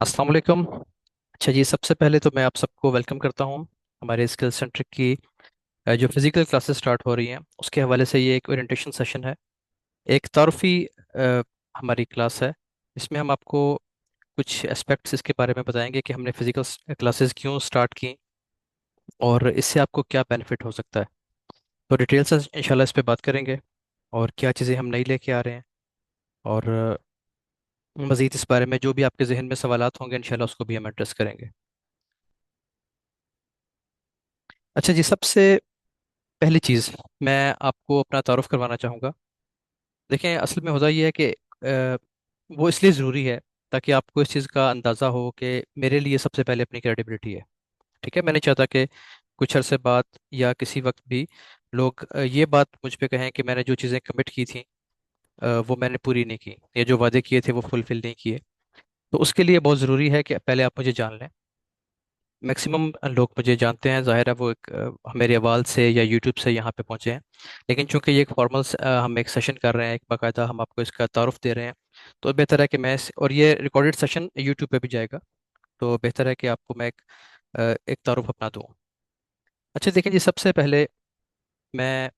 अस्सलाम वालेकुम। अच्छा जी, सबसे पहले तो मैं आप सबको वेलकम करता हूँ हमारे स्किल सेंटर की जो फिज़िकल क्लासेस स्टार्ट हो रही हैं उसके हवाले से। ये एक ओरिएंटेशन सेशन है, एक तारुफ़ी हमारी क्लास है। इसमें हम आपको कुछ एस्पेक्ट्स इसके बारे में बताएंगे कि हमने फ़िज़िकल क्लासेस क्यों स्टार्ट की और इससे आपको क्या बेनिफिट हो सकता है। तो डिटेल से इंशाल्लाह इस पे बात करेंगे और क्या चीज़ें हम नई लेके आ रहे हैं। और मज़ीद इस बारे में जो भी आपके जहन में सवालात होंगे इंशाल्लाह उसको भी हम एड्रेस करेंगे। अच्छा जी, सबसे पहली चीज़ मैं आपको अपना तारुफ करवाना चाहूँगा। देखें, असल में होता ये है कि वो इसलिए ज़रूरी है ताकि आपको इस चीज़ का अंदाज़ा हो कि मेरे लिए सबसे पहले अपनी क्रेडिबिलिटी है। ठीक है, मैं नहीं चाहता कि कुछ अरसे बाद या किसी वक्त भी लोग ये बात मुझ पे कहें कि मैंने जो चीज़ें कमिट की थी वो मैंने पूरी नहीं की, या जो वादे किए थे वो फुलफिल नहीं किए। तो उसके लिए बहुत ज़रूरी है कि पहले आप मुझे जान लें। मैक्सिमम लोग मुझे जानते हैं, ज़ाहिर है वो एक मेरे अवाल से या यूट्यूब से यहाँ पे पहुँचे हैं। लेकिन चूंकि ये एक फॉर्मल हम एक सेशन कर रहे हैं, एक बाकायदा हम आपको इसका तारुफ दे रहे हैं, तो बेहतर है कि और ये रिकॉर्डेड सेशन यूट्यूब पे भी जाएगा, तो बेहतर है कि आपको मैं एक तारुफ अपना दूँ। अच्छा देखें जी, सबसे पहले मैं,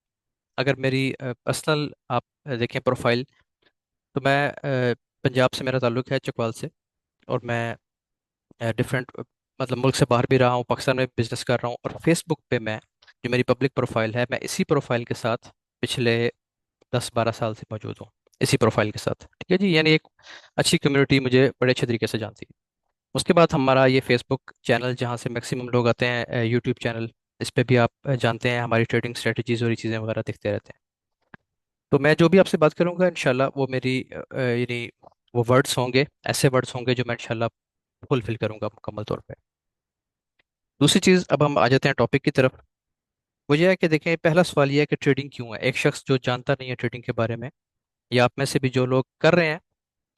अगर मेरी पर्सनल आप देखें प्रोफाइल, तो मैं पंजाब से मेरा ताल्लुक़ है, चकवाल से। और मैं डिफरेंट मतलब मुल्क से बाहर भी रहा हूँ, पाकिस्तान में बिजनेस कर रहा हूँ। और फेसबुक पे मैं, जो मेरी पब्लिक प्रोफाइल है, मैं इसी प्रोफाइल के साथ पिछले 10-12 साल से मौजूद हूँ, इसी प्रोफाइल के साथ। ठीक है जी, यानी एक अच्छी कम्युनिटी मुझे बड़े अच्छे तरीके से जानती है। उसके बाद हमारा ये फेसबुक चैनल जहाँ से मैक्सिमम लोग आते हैं, यूट्यूब चैनल, इस पे भी आप जानते हैं हमारी ट्रेडिंग स्ट्रेटजीज और ये चीज़ें वगैरह दिखते रहते हैं। तो मैं जो भी आपसे बात करूंगा इंशाल्लाह वो मेरी यानी वो वर्ड्स होंगे, ऐसे वर्ड्स होंगे जो मैं इंशाल्लाह फुलफिल करूंगा मुकम्मल तौर पे। दूसरी चीज़, अब हम आ जाते हैं टॉपिक की तरफ। वो ये है कि देखें, पहला सवाल ये है कि ट्रेडिंग क्यों है। एक शख्स जो जानता नहीं है ट्रेडिंग के बारे में, या आप में से भी जो लोग कर रहे हैं,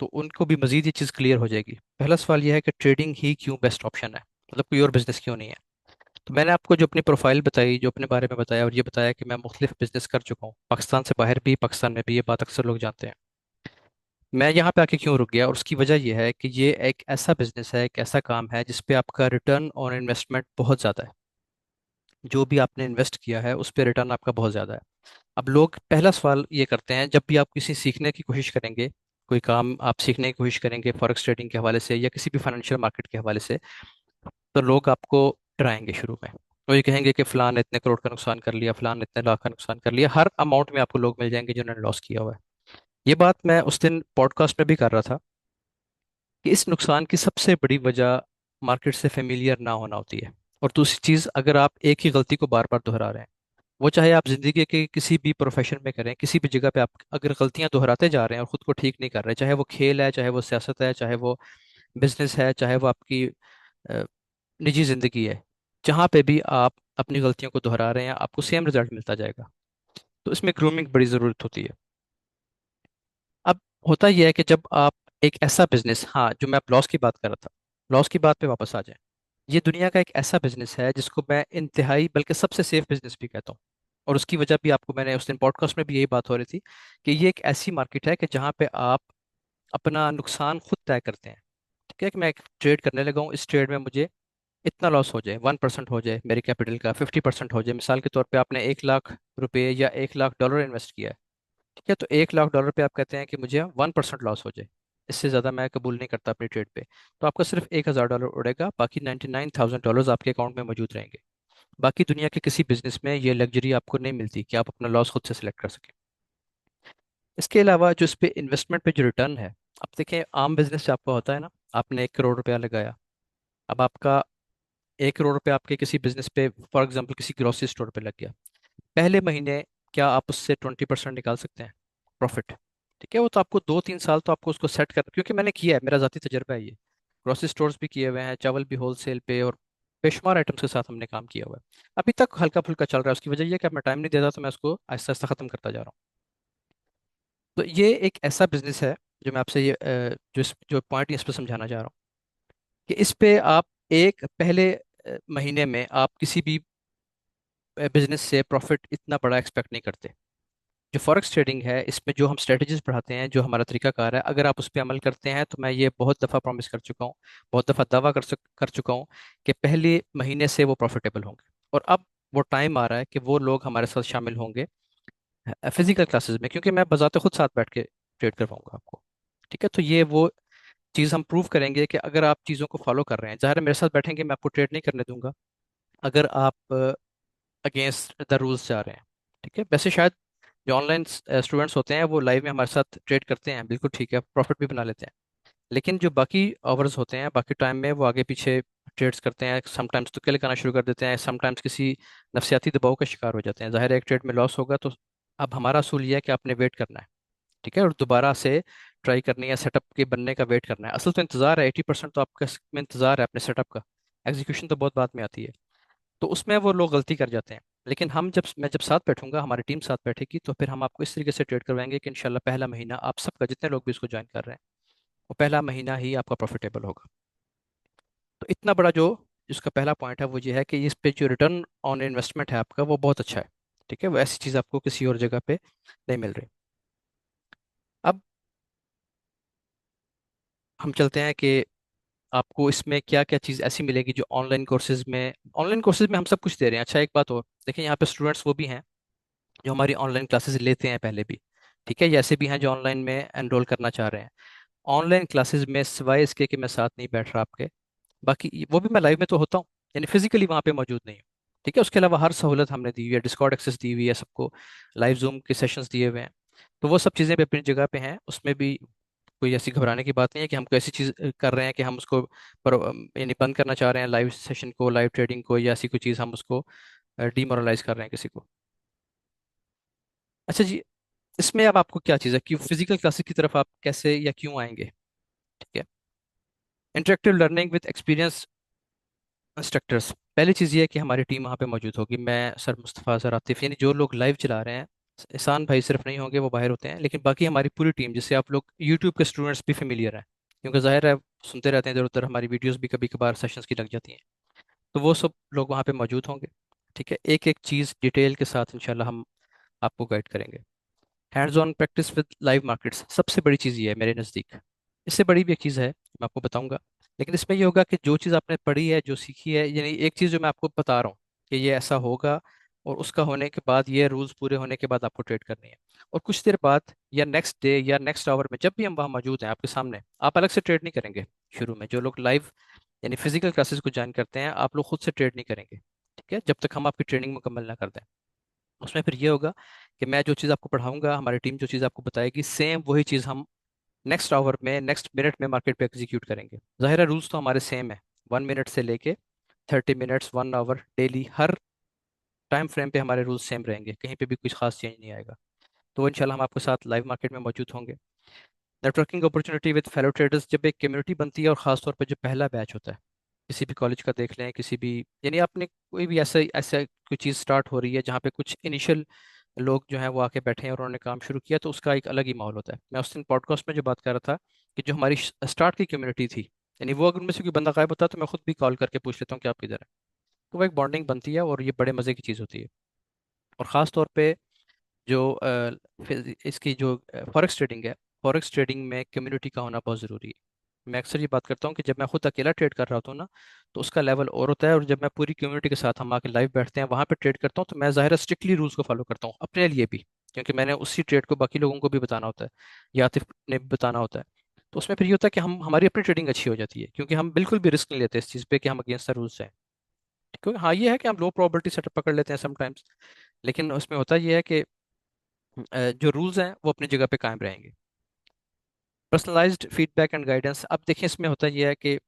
तो उनको भी मजीद ये चीज़ क्लियर हो जाएगी। पहला सवाल ये है कि ट्रेडिंग ही क्यों बेस्ट ऑप्शन है, मतलब कोई और बिजनेस क्यों नहीं है। तो मैंने आपको जो अपनी प्रोफाइल बताई, जो अपने बारे में बताया, और ये बताया कि मैं मुख्तलिफ बिजनेस कर चुका हूँ, पाकिस्तान से बाहर भी, पाकिस्तान में भी, ये बात अक्सर लोग जानते हैं। मैं यहाँ पे आके क्यों रुक गया, और उसकी वजह यह है कि ये एक ऐसा बिजनेस है, एक ऐसा काम है जिसपे आपका रिटर्न ऑन इन्वेस्टमेंट बहुत ज़्यादा है। जो भी आपने इन्वेस्ट किया है उस पर रिटर्न आपका बहुत ज़्यादा है। अब लोग पहला सवाल ये करते हैं, जब भी आप किसी सीखने की कोशिश करेंगे, कोई काम आप सीखने की कोशिश करेंगे फॉरेक्स ट्रेडिंग के हवाले से या किसी भी फाइनेंशियल मार्केट के हवाले से, तो लोग आपको डराएंगे शुरू में। वो ये कहेंगे कि फलान ने इतने करोड़ का नुकसान कर लिया, फलान ने इतने लाख का नुकसान कर लिया। हर अमाउंट में आपको लोग मिल जाएंगे जिन्होंने लॉस किया हुआ है। ये बात मैं उस दिन पॉडकास्ट में भी कर रहा था कि इस नुकसान की सबसे बड़ी वजह मार्केट से फेमिलियर ना होना होती है। और दूसरी चीज़, अगर आप एक ही गलती को बार बार दोहरा रहे हैं, वो चाहे आप जिंदगी के किसी भी प्रोफेशन में करें, किसी भी जगह पे आप अगर गलतियां दोहराते जा रहे हैं और खुद को ठीक नहीं कर रहे, चाहे वो खेल है, चाहे वो सियासत है, चाहे वो बिजनेस है, चाहे वो आपकी अ, निजी जिंदगी है, जहाँ पे भी आप अपनी गलतियों को दोहरा रहे हैं आपको सेम रिजल्ट मिलता जाएगा। तो इसमें ग्रूमिंग बड़ी ज़रूरत होती है। अब होता यह है कि जब आप एक ऐसा बिजनेस, हाँ, जो मैं आप लॉस की बात कर रहा था, लॉस की बात पे वापस आ जाए। ये दुनिया का एक ऐसा बिजनेस है जिसको मैं इंतहाई, बल्कि सबसे सेफ बिजनेस भी कहता हूँ। और उसकी वजह भी आपको, मैंने उस दिन पॉडकास्ट में भी यही बात हो रही थी कि ये एक ऐसी मार्केट है कि जहाँ पे आप अपना नुकसान खुद तय करते हैं। ठीक है, कि मैं एक ट्रेड करने लगा हूँ, इस ट्रेड में मुझे इतना लॉस हो जाए, 1% हो जाए मेरे कैपिटल का, 50% हो जाए। मिसाल के तौर पे आपने 1 लाख रुपए या 1 लाख डॉलर इन्वेस्ट किया है। ठीक है, तो 1 लाख डॉलर पे आप कहते हैं कि मुझे 1% लॉस हो जाए, इससे ज़्यादा मैं कबूल नहीं करता अपनी ट्रेड पे। तो आपका सिर्फ 1,000 डॉलर उड़ेगा, बाकी 99,000 डॉलर्स आपके अकाउंट में मौजूद रहेंगे। बाकी दुनिया के किसी बिजनेस में ये लग्जरी आपको नहीं मिलती कि आप अपना लॉस खुद से सिलेक्ट कर सकें। इसके अलावा जो इस पे इन्वेस्टमेंट पे जो रिटर्न है, आप देखें, आम बिजनेस से आपका होता है ना, आपने 1 करोड़ रुपया लगाया। अब आपका 1 करोड़ रुपया आपके किसी बिजनेस पे, फॉर एग्जाम्पल किसी ग्रोसरी स्टोर पे लग गया। पहले महीने क्या आप उससे 20% निकाल सकते हैं प्रॉफिट? ठीक है, वो तो आपको 2-3 साल तो आपको उसको सेट कर, क्योंकि मैंने किया है, मेरा जाती तजर्बा है ये। ग्रोसरी स्टोर्स भी किए हुए हैं, चावल भी होलसेल पे, और बेशुमार आइटम्स के साथ हमने काम किया हुआ है। अभी तक हल्का फुल्का चल रहा है, उसकी वजह यह है कि अब मैं टाइम नहीं देता, तो मैं उसको आहिस्ता आहिस्ता खत्म करता जा रहा हूँ। तो ये एक ऐसा बिजनेस है जो मैं आपसे जो पॉइंट इस पर समझाना चाह रहा हूँ कि इस पे आप एक पहले महीने में आप किसी भी बिजनेस से प्रॉफिट इतना बड़ा एक्सपेक्ट नहीं करते। जो फॉरेक्स ट्रेडिंग है, इसमें जो हम स्ट्रेटजीज पढ़ाते हैं, जो हमारा तरीकाकार है, अगर आप उस पर अमल करते हैं तो मैं ये बहुत दफ़ा प्रॉमिस कर चुका हूँ, बहुत दफ़ा दावा कर चुका हूँ कि पहले महीने से वो प्रॉफिटेबल होंगे। और अब वो टाइम आ रहा है कि वो लोग हमारे साथ शामिल होंगे फिजिकल क्लासेस में, क्योंकि मैं बजाते खुद साथ बैठ के ट्रेड करवाऊंगा आपको। ठीक है, तो ये वो चीज़ हम प्रूव करेंगे कि अगर आप चीज़ों को फॉलो कर रहे हैं, ज़ाहिर है मेरे साथ बैठेंगे, मैं आपको ट्रेड नहीं करने दूंगा अगर आप अगेंस्ट द रूल्स जा रहे हैं। ठीक है, वैसे शायद जो ऑनलाइन स्टूडेंट्स होते हैं वो लाइव में हमारे साथ ट्रेड करते हैं, बिल्कुल ठीक है, प्रॉफिट भी बना लेते हैं। लेकिन जो बाकी आवर्स होते हैं, बाकी टाइम में वो आगे पीछे ट्रेड्स करते हैं, समटाइम्स तुक्के लगाना शुरू कर देते हैं, समटाइम्स किसी नफसियाती दबाव का शिकार हो जाते हैं। ज़ाहिर है एक ट्रेड में लॉस होगा तो अब हमारा असूल ये है कि आपने वेट करना है। ठीक है, और दोबारा से ट्राई करनी है, सेटअप के बनने का वेट करना है। असल तो इंतजार है, 80% तो आपका में इंतजार है अपने सेटअप का, एग्जीक्यूशन तो बहुत बाद में आती है। तो उसमें वो लोग गलती कर जाते हैं। लेकिन हम जब मैं जब साथ बैठूंगा, हमारी टीम साथ बैठेगी, तो फिर हम आपको इस तरीके से ट्रेड करवाएंगे कि इंशाल्लाह पहला महीना आप सबका, जितने लोग भी इसको ज्वाइन कर रहे हैं, वो पहला महीना ही आपका प्रॉफिटेबल होगा। तो इतना बड़ा जो इसका पहला पॉइंट है वो ये है कि इस पे जो रिटर्न ऑन इन्वेस्टमेंट है आपका वो बहुत अच्छा है। ठीक है, वो ऐसी चीज़ आपको किसी और जगह पे नहीं मिल रही। अब हम चलते हैं कि आपको इसमें क्या क्या चीज़ ऐसी मिलेगी जो ऑनलाइन कोर्सेज में हम सब कुछ दे रहे हैं। अच्छा, एक बात और देखिए, यहाँ पे स्टूडेंट्स वो भी हैं जो हमारी ऑनलाइन क्लासेस लेते हैं पहले भी। ठीक है, ये ऐसे भी हैं जो ऑनलाइन में एनरोल करना चाह रहे हैं। ऑनलाइन क्लासेस में सिवाय इसके कि मैं साथ नहीं बैठ रहा आपके, बाकी वो भी मैं लाइव में तो होता हूँ, यानी फिजिकली वहाँ पे मौजूद नहीं हूँ। ठीक है, उसके अलावा हर सहूलत हमने दी हुई है, डिस्कॉर्ड एक्सेस दी हुई है सबको, लाइव जूम के सेशंस दिए हुए हैं। तो वो सब चीज़ें भी अपनी जगह पे हैं, उसमें भी कोई ऐसी घबराने की बात नहीं है कि हम कोई ऐसी चीज़ कर रहे हैं कि हम उसको यानी बंद करना चाह रहे हैं लाइव सेशन को, लाइव ट्रेडिंग को, या ऐसी कोई चीज़ हम उसको डीमोरलाइज कर रहे हैं किसी को। अच्छा जी, इसमें अब आपको क्या चीज़ है कि फिजिकल क्लासेस की तरफ आप कैसे या क्यों आएंगे। ठीक है, interactive learning with experience instructors. पहली चीज़ ये है कि हमारी टीम वहाँ पे मौजूद होगी, मैं, सर मुस्तफ़ा, सर आतिफ, यानी जो लोग लाइव चला रहे हैं। एहसान भाई सिर्फ नहीं होंगे, वो बाहर होते हैं, लेकिन बाकी हमारी पूरी टीम, जिससे आप लोग यूट्यूब के स्टूडेंट्स भी फेमिलियर हैं, क्योंकि जाहिर है सुनते रहते हैं इधर उधर, हमारी वीडियोस भी कभी कभार सेशंस की लग जाती हैं। तो वो सब लोग वहाँ पे मौजूद होंगे। ठीक है, एक एक चीज़ डिटेल के साथ इंशाल्लाह हम आपको गाइड करेंगे। Hands on practice with live markets, सबसे बड़ी चीज़ ये है मेरे नज़दीक। इससे बड़ी भी एक चीज़ है, मैं आपको बताऊंगा। लेकिन इसमें ये होगा कि जो चीज़ आपने पढ़ी है, जो सीखी है, यानी एक चीज़ जो मैं आपको बता रहा हूँ कि ये ऐसा होगा, और उसका होने के बाद, ये रूल्स पूरे होने के बाद आपको ट्रेड करनी है। और कुछ देर बाद या नेक्स्ट डे या नेक्स्ट आवर में जब भी हम वहाँ मौजूद हैं आपके सामने, आप अलग से ट्रेड नहीं करेंगे। शुरू में जो लोग लाइव यानी फिजिकल क्लासेस को ज्वाइन करते हैं, आप लोग खुद से ट्रेड नहीं करेंगे। ठीक है, जब तक हम आपकी ट्रेनिंग मुकम्मल ना कर दें। उसमें फिर ये होगा कि मैं जो चीज़ आपको पढ़ाऊंगा, हमारी टीम जो चीज़ आपको बताएगी, सेम वही चीज़ हम नेक्स्ट आवर में, नेक्स्ट मिनट में मार्केट पे एग्जीक्यूट करेंगे। जाहिर है रूल्स तो हमारे सेम है, 1 मिनट से लेके 30 मिनट्स, 1 आवर, डेली, हर टाइम फ्रेम पे हमारे रूल्स सेम रहेंगे, कहीं पे भी कुछ खास चेंज नहीं आएगा। तो इंशाल्लाह हम आपके साथ लाइव मार्केट में मौजूद होंगे। Networking opportunity with fellow traders, जब एक कम्युनिटी बनती है, और ख़ास तौर पे जो पहला बैच होता है, किसी भी कॉलेज का देख लें, किसी भी, यानी आपने कोई भी ऐसा ऐसा कोई चीज़ स्टार्ट हो रही है जहाँ पे कुछ इनिशियल लोग जो हैं वो आके बैठे हैं और उन्होंने काम शुरू किया, तो उसका एक अलग ही माहौल होता है। मैं उस दिन पॉडकास्ट में जो बात कर रहा था कि जो हमारी स्टार्ट की कम्युनिटी थी, यानी वो अगर उनमें से कोई बंदा गायब होता है तो मैं खुद भी कॉल करके पूछ लेता हूँ कि आप किधर है। तो वो एक बॉन्डिंग बनती है और ये बड़े मज़े की चीज़ होती है। और ख़ास तौर पे जो इसकी जो फॉरेक्स ट्रेडिंग है, फॉरेक्स ट्रेडिंग में कम्युनिटी का होना बहुत ज़रूरी है। मैं अक्सर ये बात करता हूँ कि जब मैं खुद अकेला ट्रेड कर रहा होता हूँ ना, तो उसका लेवल और होता है, और जब मैं पूरी कम्युनिटी के साथ हम आके लाइव बैठते हैं वहाँ पे ट्रेड करता हूँ, तो मैं ज़ाहिर स्ट्रिक्टली रूल्स को फॉलो करता हूँ अपने लिए भी, क्योंकि मैंने उसी ट्रेड को बाकी लोगों को भी बताना होता है, या आतिफ ने भी बताना होता है। तो उसमें फिर ये होता है कि हम, हमारी अपनी ट्रेडिंग अच्छी हो जाती है, क्योंकि हम बिल्कुल भी रिस्क नहीं लेते इस चीज़ पे कि हम अगेंस्ट द रूल्स हैं। क्योंकि हाँ, ये है कि हम लो प्रोबेबिलिटी सेटअप पकड़ लेते हैं समटाइम्स, लेकिन उसमें होता ये है कि जो रूल्स हैं वो अपनी जगह पे कायम रहेंगे। पर्सनलाइज्ड फीडबैक एंड गाइडेंस, अब देखिए इसमें होता यह है कि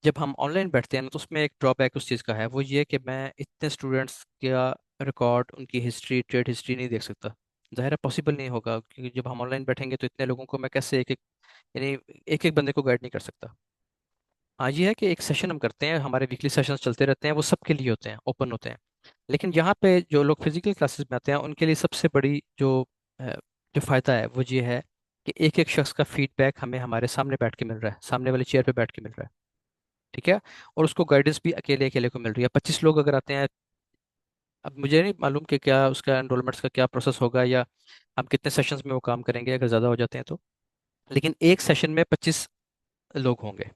जब हम ऑनलाइन बैठते हैं ना, तो उसमें एक ड्रॉबैक उस चीज़ का है, वो ये कि मैं इतने स्टूडेंट्स का रिकॉर्ड, उनकी हिस्ट्री, ट्रेड हिस्ट्री नहीं देख सकता। ज़ाहिर है पॉसिबल नहीं होगा, क्योंकि जब हम ऑनलाइन बैठेंगे तो इतने लोगों को मैं कैसे एक एक, यानी एक एक बंदे को गाइड नहीं कर सकता। हाँ, ये है कि एक सेशन हम करते हैं, हमारे वीकली सेशंस चलते रहते हैं, वो सबके लिए होते हैं, ओपन होते हैं। लेकिन यहाँ पे जो लोग फिजिकल क्लासेस में आते हैं उनके लिए सबसे बड़ी अ, जो फ़ायदा है वो ये है कि एक एक शख्स का फीडबैक हमें हमारे सामने बैठ के मिल रहा है, सामने वाली चेयर पे बैठ के मिल रहा है। ठीक है, और उसको गाइडेंस भी अकेले अकेले को मिल रही है। 25 लोग अगर आते हैं, अब मुझे नहीं मालूम कि क्या उसका एनरोलमेंट्स का क्या प्रोसेस होगा, या हम कितने सेशंस में वो काम करेंगे अगर ज़्यादा हो जाते हैं तो। लेकिन एक सेशन में 25 लोग होंगे,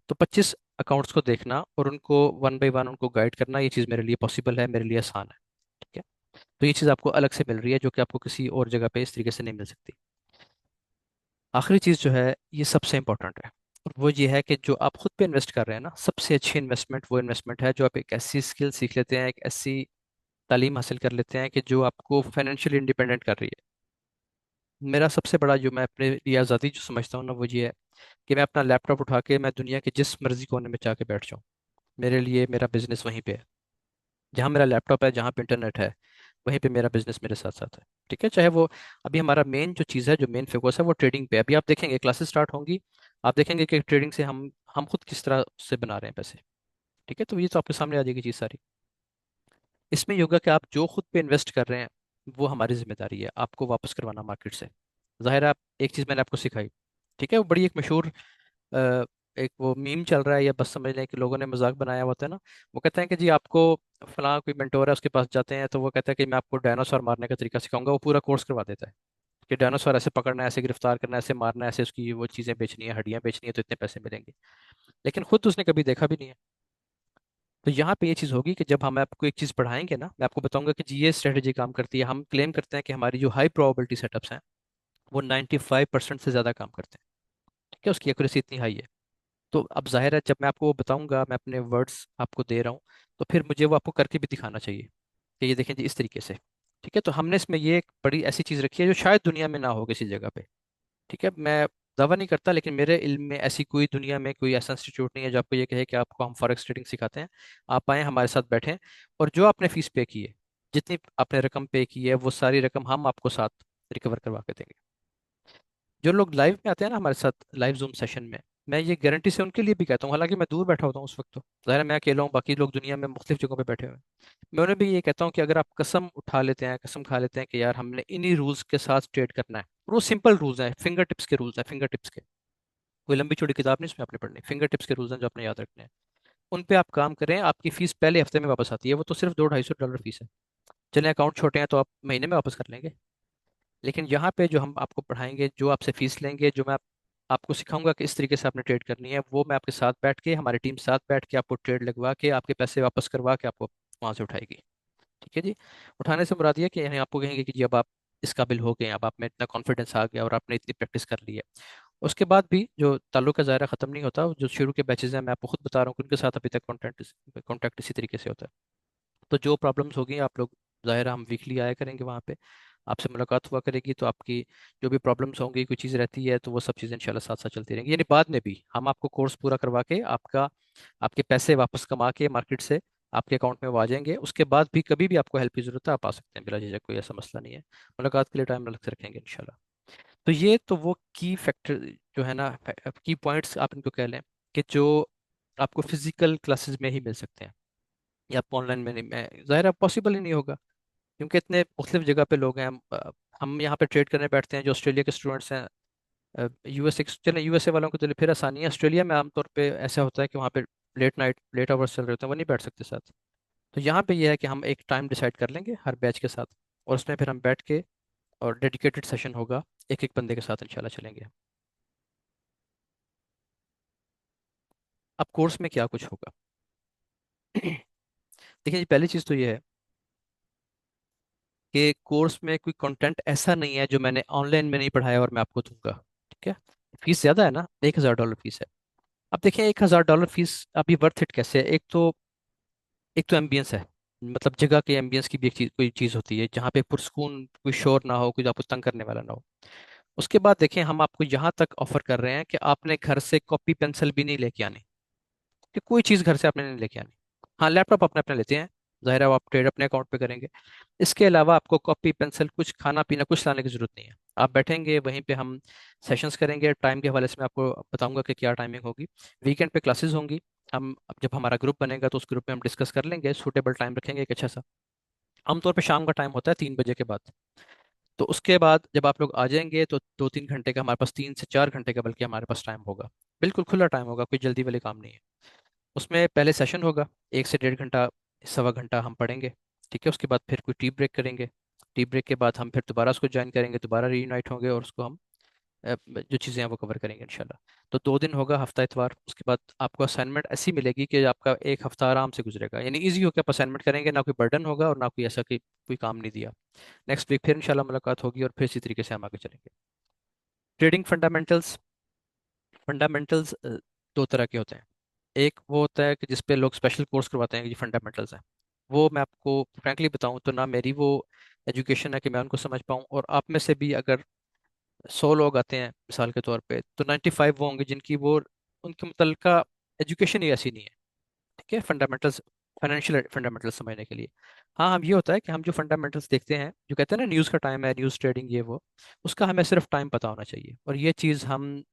तो 25 अकाउंट्स को देखना और उनको वन बाय वन उनको गाइड करना, ये चीज़ मेरे लिए पॉसिबल है, मेरे लिए आसान है। ठीक है। तो ये चीज़ आपको अलग से मिल रही है जो कि आपको किसी और जगह पे इस तरीके से नहीं मिल सकती। आखिरी चीज़ जो है ये सबसे इंपॉर्टेंट है, और वो ये है कि जो आप खुद पे इन्वेस्ट कर रहे हैं ना, सबसे अच्छी इन्वेस्टमेंट वो इन्वेस्टमेंट है जो आप एक ऐसी स्किल सीख लेते हैं, एक ऐसी तालीम हासिल कर लेते हैं कि जो आपको फाइनेंशियली इंडिपेंडेंट कर रही है। मेरा सबसे बड़ा जो मैं अपने लिए आज़ादी जो समझता हूँ ना, वो ये है कि मैं अपना लैपटॉप उठा के मैं दुनिया के जिस मर्जी कोने में जाके बैठ जाऊँ, मेरे लिए मेरा बिजनेस वहीं पे है। जहाँ मेरा लैपटॉप है, जहाँ पे इंटरनेट है, वहीं पे मेरा बिजनेस मेरे साथ साथ है। ठीक है। चाहे वो अभी हमारा मेन जो चीज़ है, जो मेन फोकस है, वो ट्रेडिंग पे है। अभी आप देखेंगे क्लासेस स्टार्ट होंगी, आप देखेंगे कि ट्रेडिंग से हम खुद किस तरह से बना रहे हैं पैसे। ठीक है। तो ये तो आपके सामने आ जाएगी चीज़ सारी। इसमें ये होगा कि आप जो खुद पे इन्वेस्ट कर रहे हैं, वो हमारी जिम्मेदारी है आपको वापस करवाना मार्केट से। जाहिर है, आप एक चीज़ मैंने आपको सिखाई, ठीक है, वो बड़ी एक मशहूर अ, एक वो मीम चल रहा है, या बस समझ लें कि लोगों ने मजाक बनाया हुआ था ना। वो कहते हैं कि जी आपको फलां कोई मेंटोर है, उसके पास जाते हैं तो वो कहता है कि मैं आपको डायनासोर मारने का तरीका सिखाऊंगा, वो पूरा कोर्स करवा देता है कि डायनासोर ऐसे पकड़ना है, ऐसे गिरफ्तार करना है, ऐसे मारना है, ऐसे उसकी वो चीज़ें बेचनी है, हड्डियां बेचनी है, तो इतने पैसे मिलेंगे। लेकिन खुद उसने कभी देखा भी नहीं है। तो यहाँ पे ये चीज़ होगी कि जब हम आपको एक चीज़ पढ़ाएंगे ना, मैं आपको बताऊंगा कि जी ये स्ट्रेटेजी काम करती है। हम क्लेम करते हैं कि हमारी जो हाई प्रोबेबिलिटी सेटअप्स हैं, वो 95% से ज़्यादा काम करते हैं। ठीक है, उसकी एक्यूरेसी इतनी हाई है। तो अब जाहिर है, जब मैं आपको वो बताऊंगा, मैं अपने वर्ड्स आपको दे रहा हूँ, तो फिर मुझे वो आपको करके भी दिखाना चाहिए कि ये देखें जी इस तरीके से। ठीक है। तो हमने इसमें ये एक बड़ी ऐसी चीज़ रखी है जो शायद दुनिया में ना हो किसी जगह पे। ठीक है। मैं दावा नहीं करता, लेकिन मेरे इल्म में ऐसी कोई दुनिया में कोई ऐसा इंस्टीट्यूट नहीं है जो आपको ये कहे कि आपको हम फॉरेक्स ट्रेडिंग सिखाते हैं, आप आए हमारे साथ बैठें, और जो आपने फीस पे की है, जितनी आपने रकम पे की है, वो सारी रकम हम आपको साथ रिकवर करवा के देंगे। जो लोग लाइव में आते हैं ना हमारे साथ, लाइव जूम सेशन में, मैं ये गारंटी से उनके लिए भी कहता हूँ, हालांकि मैं दूर बैठा होता हूँ उस वक्त, तो ज़ाहिर है मैं अकेला हूँ, बाकी लोग दुनिया में मुख्तलिफ जगहों पे बैठे हुए हैं। मैं उन्हें भी ये कहता हूँ कि अगर आप कसम उठा लेते हैं, कसम खा लेते हैं कि यार हमने इन्हीं रूल्स के साथ ट्रेड करना है, और वो सिंपल रूल्स हैं, फिंगर टिप्स के रूल्स हैं, फिंगर टिप्स के, कोई लंबी चौड़ी किताब नहीं इसमें आपने पढ़नी, फिंगर टिप्स के रूल्स हैं जो आपने याद रखने हैं। उन पे आप काम करें, आपकी फीस पहले हफ्ते में वापस आती है, वो तो सिर्फ $200-250 फीस है। चले अकाउंट छोटे हैं तो आप महीने में वापस कर लेंगे। लेकिन यहाँ पे जो हम आपको पढ़ाएंगे, जो आपसे फीस लेंगे, जो मैं आपको सिखाऊंगा कि इस तरीके से आपने ट्रेड करनी है, वो मैं आपके साथ बैठ के, हमारी टीम साथ बैठ के आपको ट्रेड लगवा के, आपके पैसे वापस करवा के आपको वहां से उठाएगी। ठीक है जी। उठाने से मुराद ये है कि यानी आपको कहेंगे कि जी अब आप इस काबिल हो गए हैं, अब आप में इतना कॉन्फिडेंस आ गया और आपने इतनी प्रैक्टिस कर ली है। उसके बाद भी जो ताल्लुक का दायरा ख़त्म नहीं होता, जो शुरू के बैचेज हैं, मैं आपको खुद बता रहा हूँ कि उनके साथ अभी तक कॉन्टैक्ट इसी तरीके से होता है। तो जो प्रॉब्लम्स होगी आप लोग, ज़ाहिर है हम वीकली आया करेंगे वहाँ पे, आपसे मुलाकात हुआ करेगी, तो आपकी जो भी प्रॉब्लम्स होंगी, कोई चीज़ रहती है, तो वो सब चीज़ें इंशाल्लाह साथ साथ चलती रहेंगी। यानी बाद में भी हम आपको कोर्स पूरा करवा के आपका आपके पैसे वापस कमा के मार्केट से आपके अकाउंट में वो आ जाएंगे। उसके बाद भी कभी भी आपको हेल्प की ज़रूरत है, आप आ सकते हैं बिला झिझक, कोई ऐसा मसला नहीं है। मुलाकात के लिए टाइम अलग से रखेंगे इंशाल्लाह। तो ये तो वो की फैक्टर जो है ना, की पॉइंट्स आप इनको कह लें, कि जो आपको फिजिकल क्लासेस में ही मिल सकते हैं, या आप ऑनलाइन में नहीं, मैं ज़ाहिर है पॉसिबल ही नहीं होगा, क्योंकि इतने मुख्तलिफ जगह पे लोग हैं। हम यहाँ पे ट्रेड करने बैठते हैं, जो ऑस्ट्रेलिया के स्टूडेंट्स हैं, यूएसए, चले यूएसए वालों के लिए फिर आसानी है, ऑस्ट्रेलिया में आमतौर पे ऐसा होता है कि वहाँ पे लेट आवर्स चल रहे होते हैं, वो नहीं बैठ सकते साथ। तो यहाँ पे ये है कि हम एक टाइम डिसाइड कर लेंगे हर बैच के साथ, और उसमें फिर हम बैठ के, और डेडिकेटेड सेशन होगा, एक एक बंदे के साथ इंशाल्लाह चलेंगे। अब कोर्स में क्या कुछ होगा? देखिए जी, पहली चीज़ तो ये है कि कोर्स में कोई कंटेंट ऐसा नहीं है जो मैंने ऑनलाइन में नहीं पढ़ाया और मैं आपको दूंगा। ठीक है। फीस ज़्यादा है ना, $1,000 फीस है। अब देखिए $1,000 फीस अभी वर्थ इट कैसे है? एक तो एम्बियंस है, मतलब जगह के एम्बियंस की भी एक चीज, कोई चीज़ होती है जहाँ पे पुरस्कून, कोई शोर ना हो, कोई आपको तंग करने वाला ना हो। उसके बाद देखें, हम आपको यहाँ तक ऑफर कर रहे हैं कि आपने घर से कॉपी पेंसिल भी नहीं लेके आनी, कि कोई चीज़ घर से आपने नहीं लेके आनी। हाँ, लैपटॉप अपने अपने लेते हैं, ज़ाहिर है वो आप ट्रेड अपने अकाउंट पे करेंगे। इसके अलावा आपको कॉपी पेंसिल, कुछ खाना पीना, कुछ लाने की जरूरत नहीं है। आप बैठेंगे वहीं पे, हम सेशंस करेंगे, टाइम के हवाले से मैं आपको बताऊंगा कि क्या टाइमिंग होगी। वीकेंड पे क्लासेस होंगी। हम अब जब हमारा ग्रुप बनेगा तो उस ग्रुप में हम डिस्कस कर लेंगे, सूटेबल टाइम रखेंगे एक अच्छा सा। आमतौर पे शाम का टाइम होता है 3 बजे के बाद। तो उसके बाद जब आप लोग आ जाएंगे तो 2-3 घंटे का हमारे पास, 3 से 4 घंटे का बल्कि हमारे पास टाइम होगा। बिल्कुल खुला टाइम होगा, कोई जल्दी वाले काम नहीं है। उसमें पहले सेशन होगा, 1 से 1.5 घंटा, 1.25 घंटा हम पढ़ेंगे। ठीक है, उसके बाद फिर कोई टी ब्रेक करेंगे। टी ब्रेक के बाद हम फिर दोबारा उसको ज्वाइन करेंगे, दोबारा रीयूनाइट होंगे और उसको हम जो चीज़ें हैं वो कवर करेंगे इंशाल्लाह। तो 2 दिन होगा, हफ्ता इतवार। उसके बाद आपको असाइनमेंट ऐसी मिलेगी कि आपका एक हफ्ता आराम से गुजरेगा, यानी इजी होकर आप असाइनमेंट करेंगे, ना कोई बर्डन होगा और ना कोई ऐसा कि कोई काम नहीं दिया। नेक्स्ट वीक फिर इंशाल्लाह मुलाकात होगी और फिर इसी तरीके से हम आगे चलेंगे। Trading fundamentals. फंडामेंटल्स दो तरह के होते हैं। एक वो होता है कि जिस पे लोग स्पेशल कोर्स करवाते हैं कि फंडामेंटल्स हैं। वो मैं आपको फ्रैंकली बताऊं तो ना मेरी वो एजुकेशन है कि मैं उनको समझ पाऊं, और आप में से भी अगर 100 लोग आते हैं मिसाल के तौर पे, तो 95 वो होंगे जिनकी वो उनके मुतलका एजुकेशन ही ऐसी नहीं है। ठीक है, फंडामेंटल्स, फाइनेंशियल फंडामेंटल्स समझने के लिए। हाँ, हम ये होता है कि हम जो फंडामेंटल्स देखते हैं, जो कहते हैं ना न्यूज़ का टाइम है, न्यूज़ ट्रेडिंग ये वो, उसका हमें सिर्फ टाइम पता होना चाहिए। और ये चीज़ हम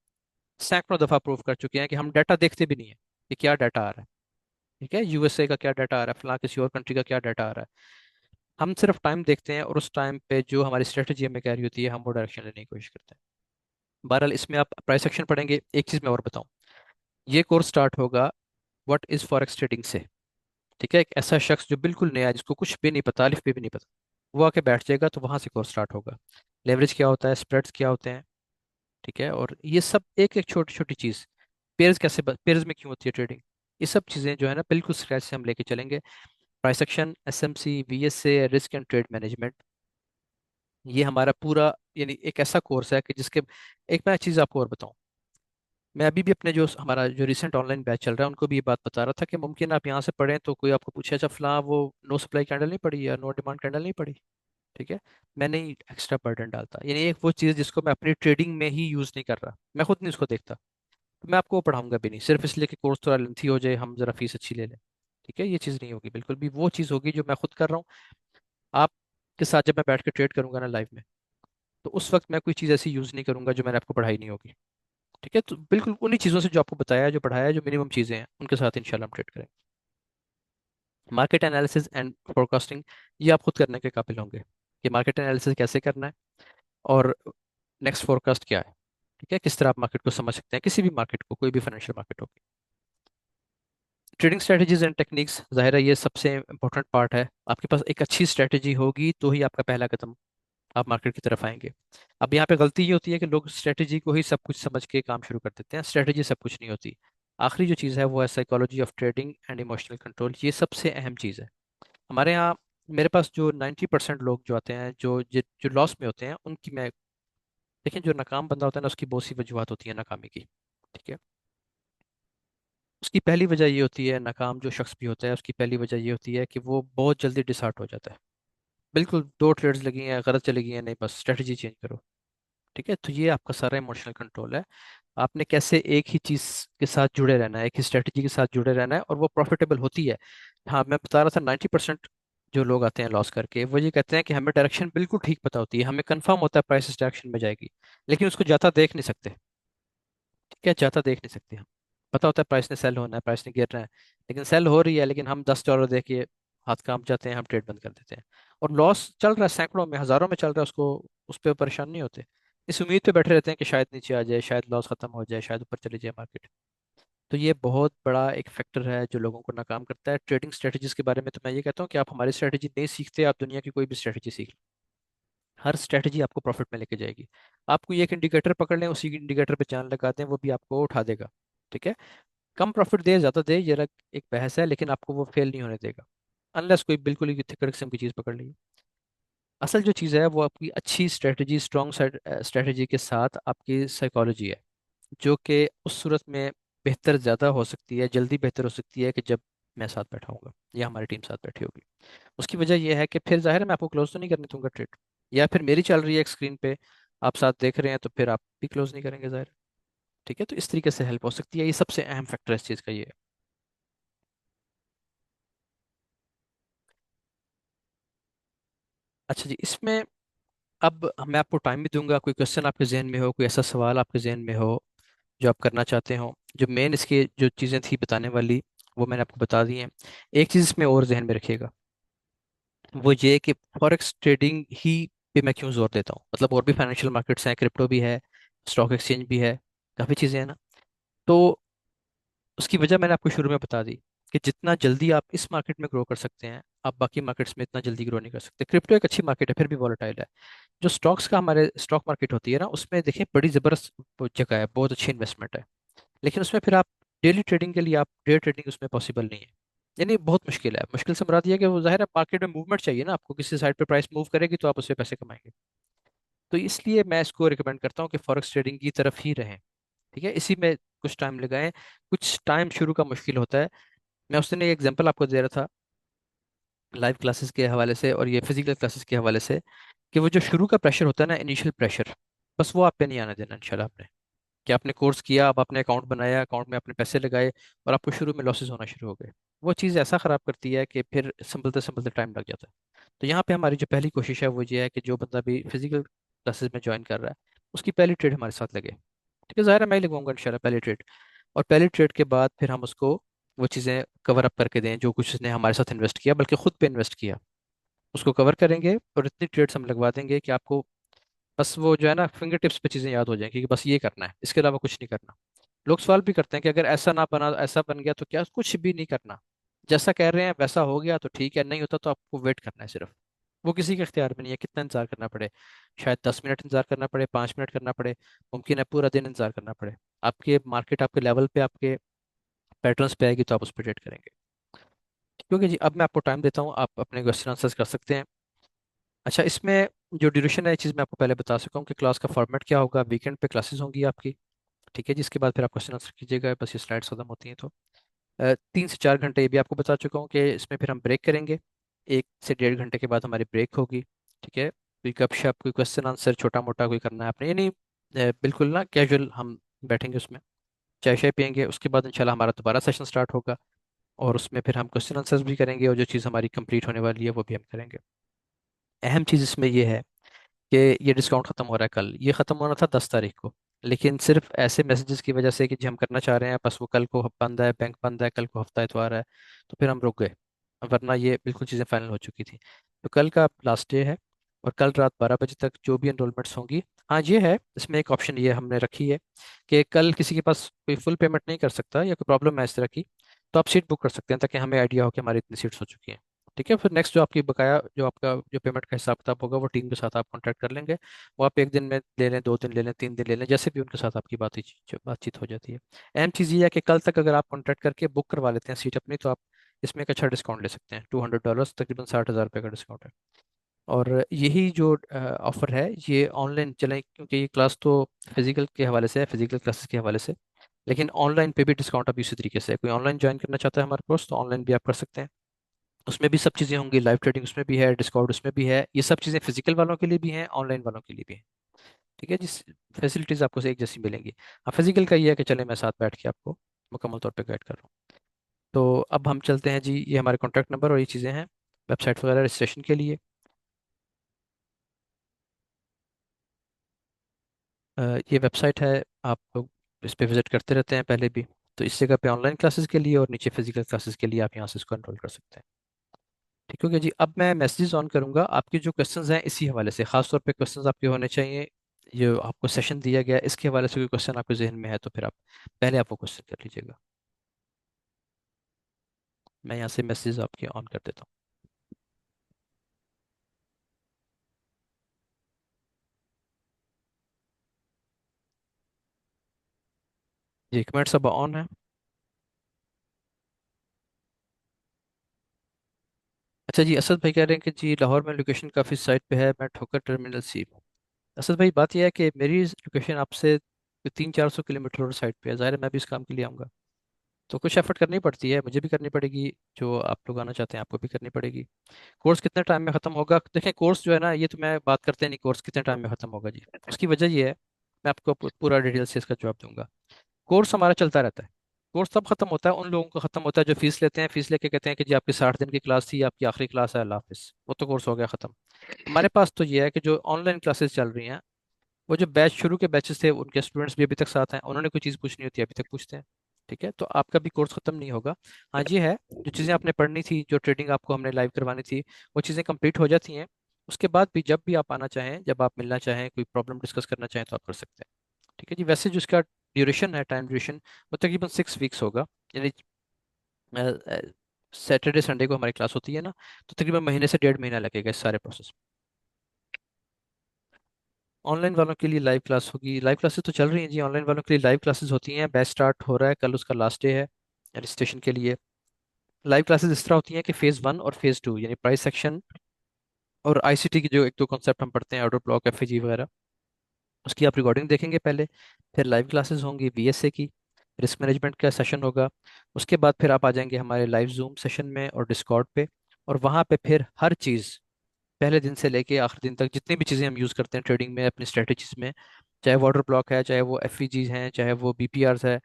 सैकड़ों दफ़ा प्रूव कर चुके हैं कि हम डाटा देखते भी नहीं है कि क्या डाटा आ रहा है। ठीक है, यूएसए का क्या डाटा आ रहा है, फला किसी और कंट्री का क्या डाटा आ रहा है। हम सिर्फ टाइम देखते हैं और उस टाइम पे जो हमारी स्ट्रेटजी हमें कह रही होती है हम वो डायरेक्शन लेने की कोशिश करते हैं। बहरहाल इसमें आप प्राइस एक्शन पढ़ेंगे। एक चीज़ मैं और बताऊं, ये कोर्स स्टार्ट होगा व्हाट इज़ फॉरेक्स ट्रेडिंग से। ठीक है, एक ऐसा शख्स जो बिल्कुल नया है, जिसको कुछ भी नहीं पता, अलिफ भी नहीं पता, वो आके बैठ जाएगा तो वहां से कोर्स स्टार्ट होगा। लेवरेज क्या होता है, स्प्रेड्स क्या होते हैं, ठीक है, और ये सब एक एक छोटी छोटी चीज़। पेयर्स कैसे, पेयर्स में क्यों होती है ट्रेडिंग, ये सब चीज़ें जो है ना बिल्कुल स्क्रैच से हम लेके चलेंगे। Price action, SMC, VSA, risk and trade management, ये हमारा पूरा यानी एक ऐसा कोर्स है कि जिसके, एक मैं चीज़ आपको और बताऊं, मैं अभी भी अपने जो हमारा जो रिसेंट ऑनलाइन बैच चल रहा है उनको भी ये बात बता रहा था कि मुमकिन आप यहाँ से पढ़ें तो कोई आपको पूछे अच्छा फला वो नो सप्लाई कैंडल नहीं पड़ी या नो डिमांड कैंडल नहीं पड़ी। ठीक है, मैं नहीं एक्स्ट्रा बर्डन डालता, यानी एक वो चीज़ जिसको मैं अपनी ट्रेडिंग में ही यूज़ नहीं कर रहा, मैं खुद नहीं उसको देखता, तो मैं आपको वो पढ़ाऊंगा भी नहीं, सिर्फ इसलिए कि कोर्स थोड़ा लेंथी हो जाए, हम जरा फीस अच्छी ले लें। ठीक है, ये चीज़ नहीं होगी, बिल्कुल भी वो चीज़ होगी जो मैं खुद कर रहा हूँ। आपके साथ जब मैं बैठ के ट्रेड करूंगा ना लाइव में, तो उस वक्त मैं कोई चीज़ ऐसी यूज़ नहीं करूंगा जो मैंने आपको पढ़ाई नहीं होगी। ठीक है, तो बिल्कुल उन्हीं चीज़ों से जो आपको बताया है, जो पढ़ाया है, जो मिनिमम चीज़ें हैं उनके साथ इंशाल्लाह हम ट्रेड करें। मार्केट एनालिसिस एंड फोरकास्टिंग, ये आप खुद करने के काबिल होंगे कि मार्केट एनालिसिस कैसे करना है और नेक्स्ट फोरकास्ट क्या है। ठीक है, किस तरह आप मार्केट को समझ सकते हैं, किसी भी मार्केट को, कोई भी फाइनेंशियल मार्केट होगी। ट्रेडिंग स्ट्रेटजीज एंड टेक्निक्स, जाहिर है ये सबसे इंपॉर्टेंट पार्ट है। आपके पास एक अच्छी स्ट्रेटजी होगी तो ही आपका पहला कदम आप मार्केट की तरफ आएंगे। अब यहाँ पे गलती ये होती है कि लोग स्ट्रेटजी को ही सब कुछ समझ के काम शुरू कर देते हैं, स्ट्रेटजी सब कुछ नहीं होती। आखिरी जो चीज़ है वो है psychology of trading and emotional control, ये सबसे अहम चीज़ है। हमारे यहाँ, मेरे पास जो 90% लोग जो आते हैं, जो लॉस में होते हैं, उनकी मैं, देखिए जो नाकाम बंदा होता है ना उसकी बहुत सी वजूहत होती है नाकामी की। ठीक है, उसकी पहली वजह ये होती है, नाकाम जो शख्स भी होता है उसकी पहली वजह ये होती है कि वो बहुत जल्दी डिसहार्ट हो जाता है। बिल्कुल 2 ट्रेड्स लगी हैं, गलत चली गई हैं, नहीं बस स्ट्रेटजी चेंज करो। ठीक है, तो ये आपका सारा इमोशनल कंट्रोल है। आपने कैसे एक ही चीज के साथ जुड़े रहना है, एक ही स्ट्रेटजी के साथ जुड़े रहना है और वो प्रॉफिटेबल होती है। हाँ, मैं बता रहा था 90% जो लोग आते हैं लॉस करके, वो ये कहते हैं कि हमें डायरेक्शन बिल्कुल ठीक पता होती है, हमें कंफर्म होता है प्राइस इस डायरेक्शन में जाएगी, लेकिन उसको जाता देख नहीं सकते। ठीक है, जाता देख नहीं सकते हम। पता होता है प्राइस ने सेल होना है, प्राइस ने गिरना है, लेकिन सेल हो रही है, लेकिन हम $10 दे के हाथ कांप जाते हैं, हम ट्रेड बंद कर देते हैं। और लॉस चल रहा है, सैकड़ों में, हजारों में चल रहा है, उसको उस पर परेशान नहीं होते। इस उम्मीद पे बैठे रहते हैं कि शायद नीचे आ जाए, शायद लॉस खत्म हो जाए, शायद ऊपर चली जाए मार्केट। तो ये बहुत बड़ा एक फैक्टर है जो लोगों को नाकाम करता है ट्रेडिंग स्ट्रेटजीज के बारे में। तो मैं ये कहता हूँ कि आप हमारी स्ट्रेटजी नहीं सीखते, आप दुनिया की कोई भी स्ट्रेटजी सीख लें, हर स्ट्रेटजी आपको प्रॉफिट में लेके जाएगी। आप कोई एक इंडिकेटर पकड़ लें, उसी इंडिकेटर पे जान लगा दें, वो भी आपको उठा देगा। ठीक है, कम प्रॉफिट दे ज्यादा दे, ये अलग एक बहस है, लेकिन आपको वो फेल नहीं होने देगा, अनलेस कोई बिल्कुल ही थिकर किस्म की चीज़ पकड़ ली। असल जो चीज़ है वो आपकी अच्छी स्ट्रेटजी, स्ट्रॉन्ग स्ट्रेटजी के साथ आपकी साइकोलॉजी है, जो कि उस सूरत में बेहतर ज़्यादा हो सकती है, जल्दी बेहतर हो सकती है कि जब मैं साथ बैठा हूँगा या हमारी टीम साथ बैठी होगी। उसकी वजह यह है कि फिर जाहिर है मैं आपको क्लोज तो नहीं करने दूंगा ट्रेड, या फिर मेरी चल रही है एक स्क्रीन पे, आप साथ देख रहे हैं, तो फिर आप भी क्लोज नहीं करेंगे जाहिर है। ठीक है, तो इस तरीके से हेल्प हो सकती है, ये सबसे अहम फैक्टर इस चीज़ का ये है। अच्छा जी, इसमें अब मैं आपको टाइम भी दूंगा, कोई क्वेश्चन आपके जहन में हो, कोई ऐसा सवाल आपके जहन में हो जो आप करना चाहते हो। जो मेन इसकी जो चीज़ें थी बताने वाली, वो मैंने आपको बता दी हैं। एक चीज़ इसमें और जहन में रखिएगा, वो ये कि फॉरेक्स ट्रेडिंग ही पे मैं क्यों जोर देता हूँ, मतलब और भी फाइनेंशियल मार्केट्स हैं, क्रिप्टो भी है, स्टॉक एक्सचेंज भी है, काफ़ी चीज़ें हैं ना। तो उसकी वजह मैंने आपको शुरू में बता दी कि जितना जल्दी आप इस मार्केट में ग्रो कर सकते हैं, आप बाकी मार्केट्स में इतना जल्दी ग्रो नहीं कर सकते। क्रिप्टो एक अच्छी मार्केट है, फिर भी वॉलेटाइल है। जो स्टॉक्स का हमारे स्टॉक मार्केट होती है ना, उसमें देखिए बड़ी ज़बरदस्त वो जगह है, बहुत अच्छी इन्वेस्टमेंट है। लेकिन उसमें फिर आप डेली ट्रेडिंग के लिए, आप डे ट्रेडिंग उसमें पॉसिबल नहीं है। यानी बहुत मुश्किल है। मुश्किल से मुराद ये है कि वो ज़ाहिर है मार्केट में मूवमेंट चाहिए ना आपको, किसी साइड पे प्राइस मूव करेगी तो आप उससे पैसे कमाएंगे। तो इसलिए मैं इसको रिकमेंड करता हूँ कि फॉरेक्स ट्रेडिंग की तरफ ही रहें। ठीक है, इसी में कुछ टाइम लगाएं। कुछ टाइम शुरू का मुश्किल होता है। मैं उस दिन एक एग्जांपल आपको दे रहा था लाइव क्लासेस के हवाले से और ये फिजिकल क्लासेस के हवाले से, कि वो जो शुरू का प्रेशर होता है ना, इनिशियल प्रेशर, बस वो आप पे नहीं आने देना इंशाल्लाह। आपने कि आपने कोर्स किया, अब आपने अकाउंट बनाया, अकाउंट में आपने पैसे लगाए और आपको शुरू में लॉसेस होना शुरू हो गए, वो चीज़ ऐसा ख़राब करती है कि फिर संभलते संभलते टाइम लग जाता है। तो यहाँ पे हमारी जो पहली कोशिश है वो ये है कि जो बंदा भी फिजिकल क्लासेस में ज्वाइन कर रहा है, उसकी पहली ट्रेड हमारे साथ लगे। ठीक है, ज़ाहिर है मैं ही लगवाऊंगा इंशाल्लाह पहली ट्रेड। और पहली ट्रेड के बाद फिर हम उसको वो चीज़ें कवर अप करके दें जो कुछ उसने हमारे साथ इन्वेस्ट किया, बल्कि खुद पे इन्वेस्ट किया, उसको कवर करेंगे और इतनी ट्रेड्स हम लगवा देंगे कि आपको बस वो जो है ना फिंगर टिप्स पे चीज़ें याद हो जाएंगी कि बस ये करना है, इसके अलावा कुछ नहीं करना। लोग सवाल भी करते हैं कि अगर ऐसा ना बना, ऐसा बन गया तो क्या? कुछ भी नहीं करना। जैसा कह रहे हैं वैसा हो गया तो ठीक है, नहीं होता तो आपको वेट करना है सिर्फ। वो किसी के इख्तियार में नहीं है कितना इंतजार करना पड़े। शायद 10 मिनट इंतजार करना पड़े, 5 मिनट करना पड़े, मुमकिन है पूरा दिन इंतजार करना पड़े। आपके मार्केट आपके लेवल पे, आपके पैटर्न्स पे आएगी तो आप उस पर ट्रेड करेंगे। क्योंकि जी अब मैं आपको टाइम देता हूँ, आप अपने क्वेश्चन आंसर्स कर सकते हैं। अच्छा, इसमें जो ड्यूरेशन है, ये चीज़ मैं आपको पहले बता चुका हूँ कि क्लास का फॉर्मेट क्या होगा। वीकेंड पे क्लासेस होंगी आपकी। ठीक है, जिसके बाद फिर आप क्वेश्चन आंसर कीजिएगा, बस ये स्लाइड्स खत्म होती हैं तो 3 से 4 घंटे, ये भी आपको बता चुका हूँ कि इसमें फिर हम ब्रेक करेंगे। 1 से 1.5 घंटे के बाद हमारी ब्रेक होगी। ठीक है, कोई गपशप, कोई क्वेश्चन आंसर छोटा मोटा कोई करना है आपने, यानी बिल्कुल ना कैजुअल हम बैठेंगे उसमें, चाय शाय पियेंगे। उसके बाद इंशाल्लाह हमारा दोबारा सेशन स्टार्ट होगा और उसमें फिर हम क्वेश्चन आंसर्स भी करेंगे और जो चीज़ हमारी कंप्लीट होने वाली है वो भी हम करेंगे। अहम चीज़ इसमें ये है कि ये डिस्काउंट ख़त्म हो रहा है कल। ये ख़त्म होना था 10 तारीख को, लेकिन सिर्फ ऐसे मैसेजेस की वजह से कि जी हम करना चाह रहे हैं, बस वो कल को बंद है, बैंक बंद है, कल को हफ्ता इतवार है, तो फिर हम रुक गए। वरना ये बिल्कुल चीज़ें फाइनल हो चुकी थी। तो कल का लास्ट डे है और कल रात 12 बजे तक जो भी एनरोलमेंट्स होंगी। हाँ ये है, इसमें एक ऑप्शन ये हमने रखी है कि कल किसी के पास कोई फुल पेमेंट नहीं कर सकता या कोई प्रॉब्लम है इस तरह की, तो आप सीट बुक कर सकते हैं ताकि हमें आइडिया हो कि हमारी इतनी सीट्स हो चुकी हैं। ठीक है, फिर नेक्स्ट जो आपकी बकाया, जो आपका जो पेमेंट का हिसाब किताब होगा, वो टीम के साथ आप कॉन्टैक्ट कर लेंगे। वो आप 1 दिन में ले लें, 2 दिन ले लें, 3 दिन ले लें, जैसे भी उनके साथ आपकी बातचीत हो जाती है। अहम चीज़ ये है कि कल तक अगर आप कॉन्टैक्ट करके बुक करवा लेते हैं सीट अपनी, तो आप इसमें एक अच्छा डिस्काउंट ले सकते हैं। $200, तकरीबन 60,000 रुपये का डिस्काउंट है। और यही जो ऑफ़र है ये ऑनलाइन चलें, क्योंकि ये क्लास तो फिजिकल के हवाले से है, फिजिकल क्लासेस के हवाले से, लेकिन ऑनलाइन पे भी डिस्काउंट अभी उसी तरीके से है। कोई ऑनलाइन ज्वाइन करना चाहता है हमारे कोर्स तो ऑनलाइन भी आप कर सकते हैं। उसमें भी सब चीज़ें होंगी, लाइव ट्रेडिंग उसमें भी है, डिस्काउंट उसमें भी है। ये सब चीज़ें फिजिकल वालों के लिए भी हैं, ऑनलाइन वालों के लिए भी हैं। ठीक है, जिस फैसिलिटीज़ आपको से एक जैसी मिलेंगी। हाँ, फिजिकल का ये है कि चले मैं साथ बैठ के आपको मुकम्मल तौर पे गाइड कर रहा हूँ। तो अब हम चलते हैं जी, ये हमारे कॉन्टैक्ट नंबर और ये चीज़ें हैं वेबसाइट वगैरह रजिस्ट्रेशन के लिए। ये वेबसाइट है, आप लोग इस पे विजिट करते रहते हैं पहले भी। तो इस जगह पे ऑनलाइन क्लासेस के लिए और नीचे फिजिकल क्लासेस के लिए आप यहाँ से इसको एनरोल कर सकते हैं। ठीक है जी, अब मैं मैसेजेस ऑन करूंगा। आपके जो क्वेश्चंस हैं इसी हवाले से, खास तौर पे क्वेश्चंस आपके होने चाहिए। ये आपको सेशन दिया गया है, इसके हवाले से कोई क्वेश्चन आपके जहन में है तो फिर आप पहले आप वो क्वेश्चन कर लीजिएगा। मैं यहाँ से मैसेजेस आपके ऑन कर देता हूँ। जी, कमेंट्स अब ऑन है। अच्छा जी, असद भाई कह रहे हैं कि जी लाहौर में लोकेशन काफ़ी साइड पे है, मैं ठोकर टर्मिनल सी। असद भाई बात यह है कि मेरी लोकेशन आपसे 300-400 किलोमीटर और साइड पे है। ज़ाहिर है मैं भी इस काम के लिए आऊँगा, तो कुछ एफर्ट करनी पड़ती है, मुझे भी करनी पड़ेगी, जो आप लोग आना चाहते हैं आपको भी करनी पड़ेगी। कोर्स कितने टाइम में ख़त्म होगा? देखें कोर्स जो है ना, ये तो मैं बात करते नहीं कोर्स कितने टाइम में ख़त्म होगा जी। उसकी वजह ये है, मैं आपको पूरा डिटेल से इसका जवाब दूंगा। कोर्स हमारा चलता रहता है। कोर्स तब खत्म होता है उन लोगों का खत्म होता है जो फीस लेते हैं, फीस लेके कहते हैं कि जी आपकी 60 दिन की क्लास थी, आपकी आखिरी क्लास है, अल्लाह हाफिज़, वो तो कोर्स हो गया खत्म। हमारे पास तो ये है कि जो ऑनलाइन क्लासेस चल रही हैं, वो जो बैच शुरू के बैचेस थे उनके स्टूडेंट्स भी अभी तक साथ हैं, उन्होंने कोई चीज़ पूछनी होती है अभी तक पूछते हैं। ठीक है, तो आपका भी कोर्स खत्म नहीं होगा। हाँ ये है, जो चीज़ें आपने पढ़नी थी, जो ट्रेडिंग आपको हमने लाइव करवानी थी, वो चीज़ें कंप्लीट हो जाती हैं। उसके बाद भी जब भी आप आना चाहें, जब आप मिलना चाहें, कोई प्रॉब्लम डिस्कस करना चाहें तो आप कर सकते हैं। ठीक है जी, वैसे जो इसका ड्यूरेशन है, टाइम ड्यूरेशन, वो तकरीबन 6 वीक्स होगा। यानी सैटरडे संडे को हमारी क्लास होती है ना, तो तकरीबन महीने से 1.5 महीना लगेगा इस सारे प्रोसेस। ऑनलाइन वालों के लिए लाइव क्लास होगी, लाइव क्लासेस तो चल रही हैं जी, ऑनलाइन वालों के लिए लाइव क्लासेस होती हैं, बैच स्टार्ट हो रहा है, कल उसका लास्ट डे है रजिस्ट्रेशन के लिए। लाइव क्लासेस इस तरह होती हैं कि फेज़ 1 और फेज़ 2 यानी प्राइस सेक्शन और आईसीटी की जो एक दो कॉन्सेप्ट हम पढ़ते हैं, ऑर्डर ब्लॉक, एफएजी वगैरह, उसकी आप रिकॉर्डिंग देखेंगे पहले। फिर लाइव क्लासेस होंगी बीएसए की, रिस्क मैनेजमेंट का सेशन होगा। उसके बाद फिर आप आ जाएंगे हमारे लाइव जूम सेशन में और डिस्कॉर्ड पे। और वहाँ पे फिर हर चीज़ पहले दिन से लेके आखिरी दिन तक, जितनी भी चीज़ें हम यूज़ करते हैं ट्रेडिंग में अपनी स्ट्रेटजीज में, चाहे वो ऑर्डर ब्लॉक है, चाहे वो एफईजीज हैं, चाहे वो बीपीआरस है,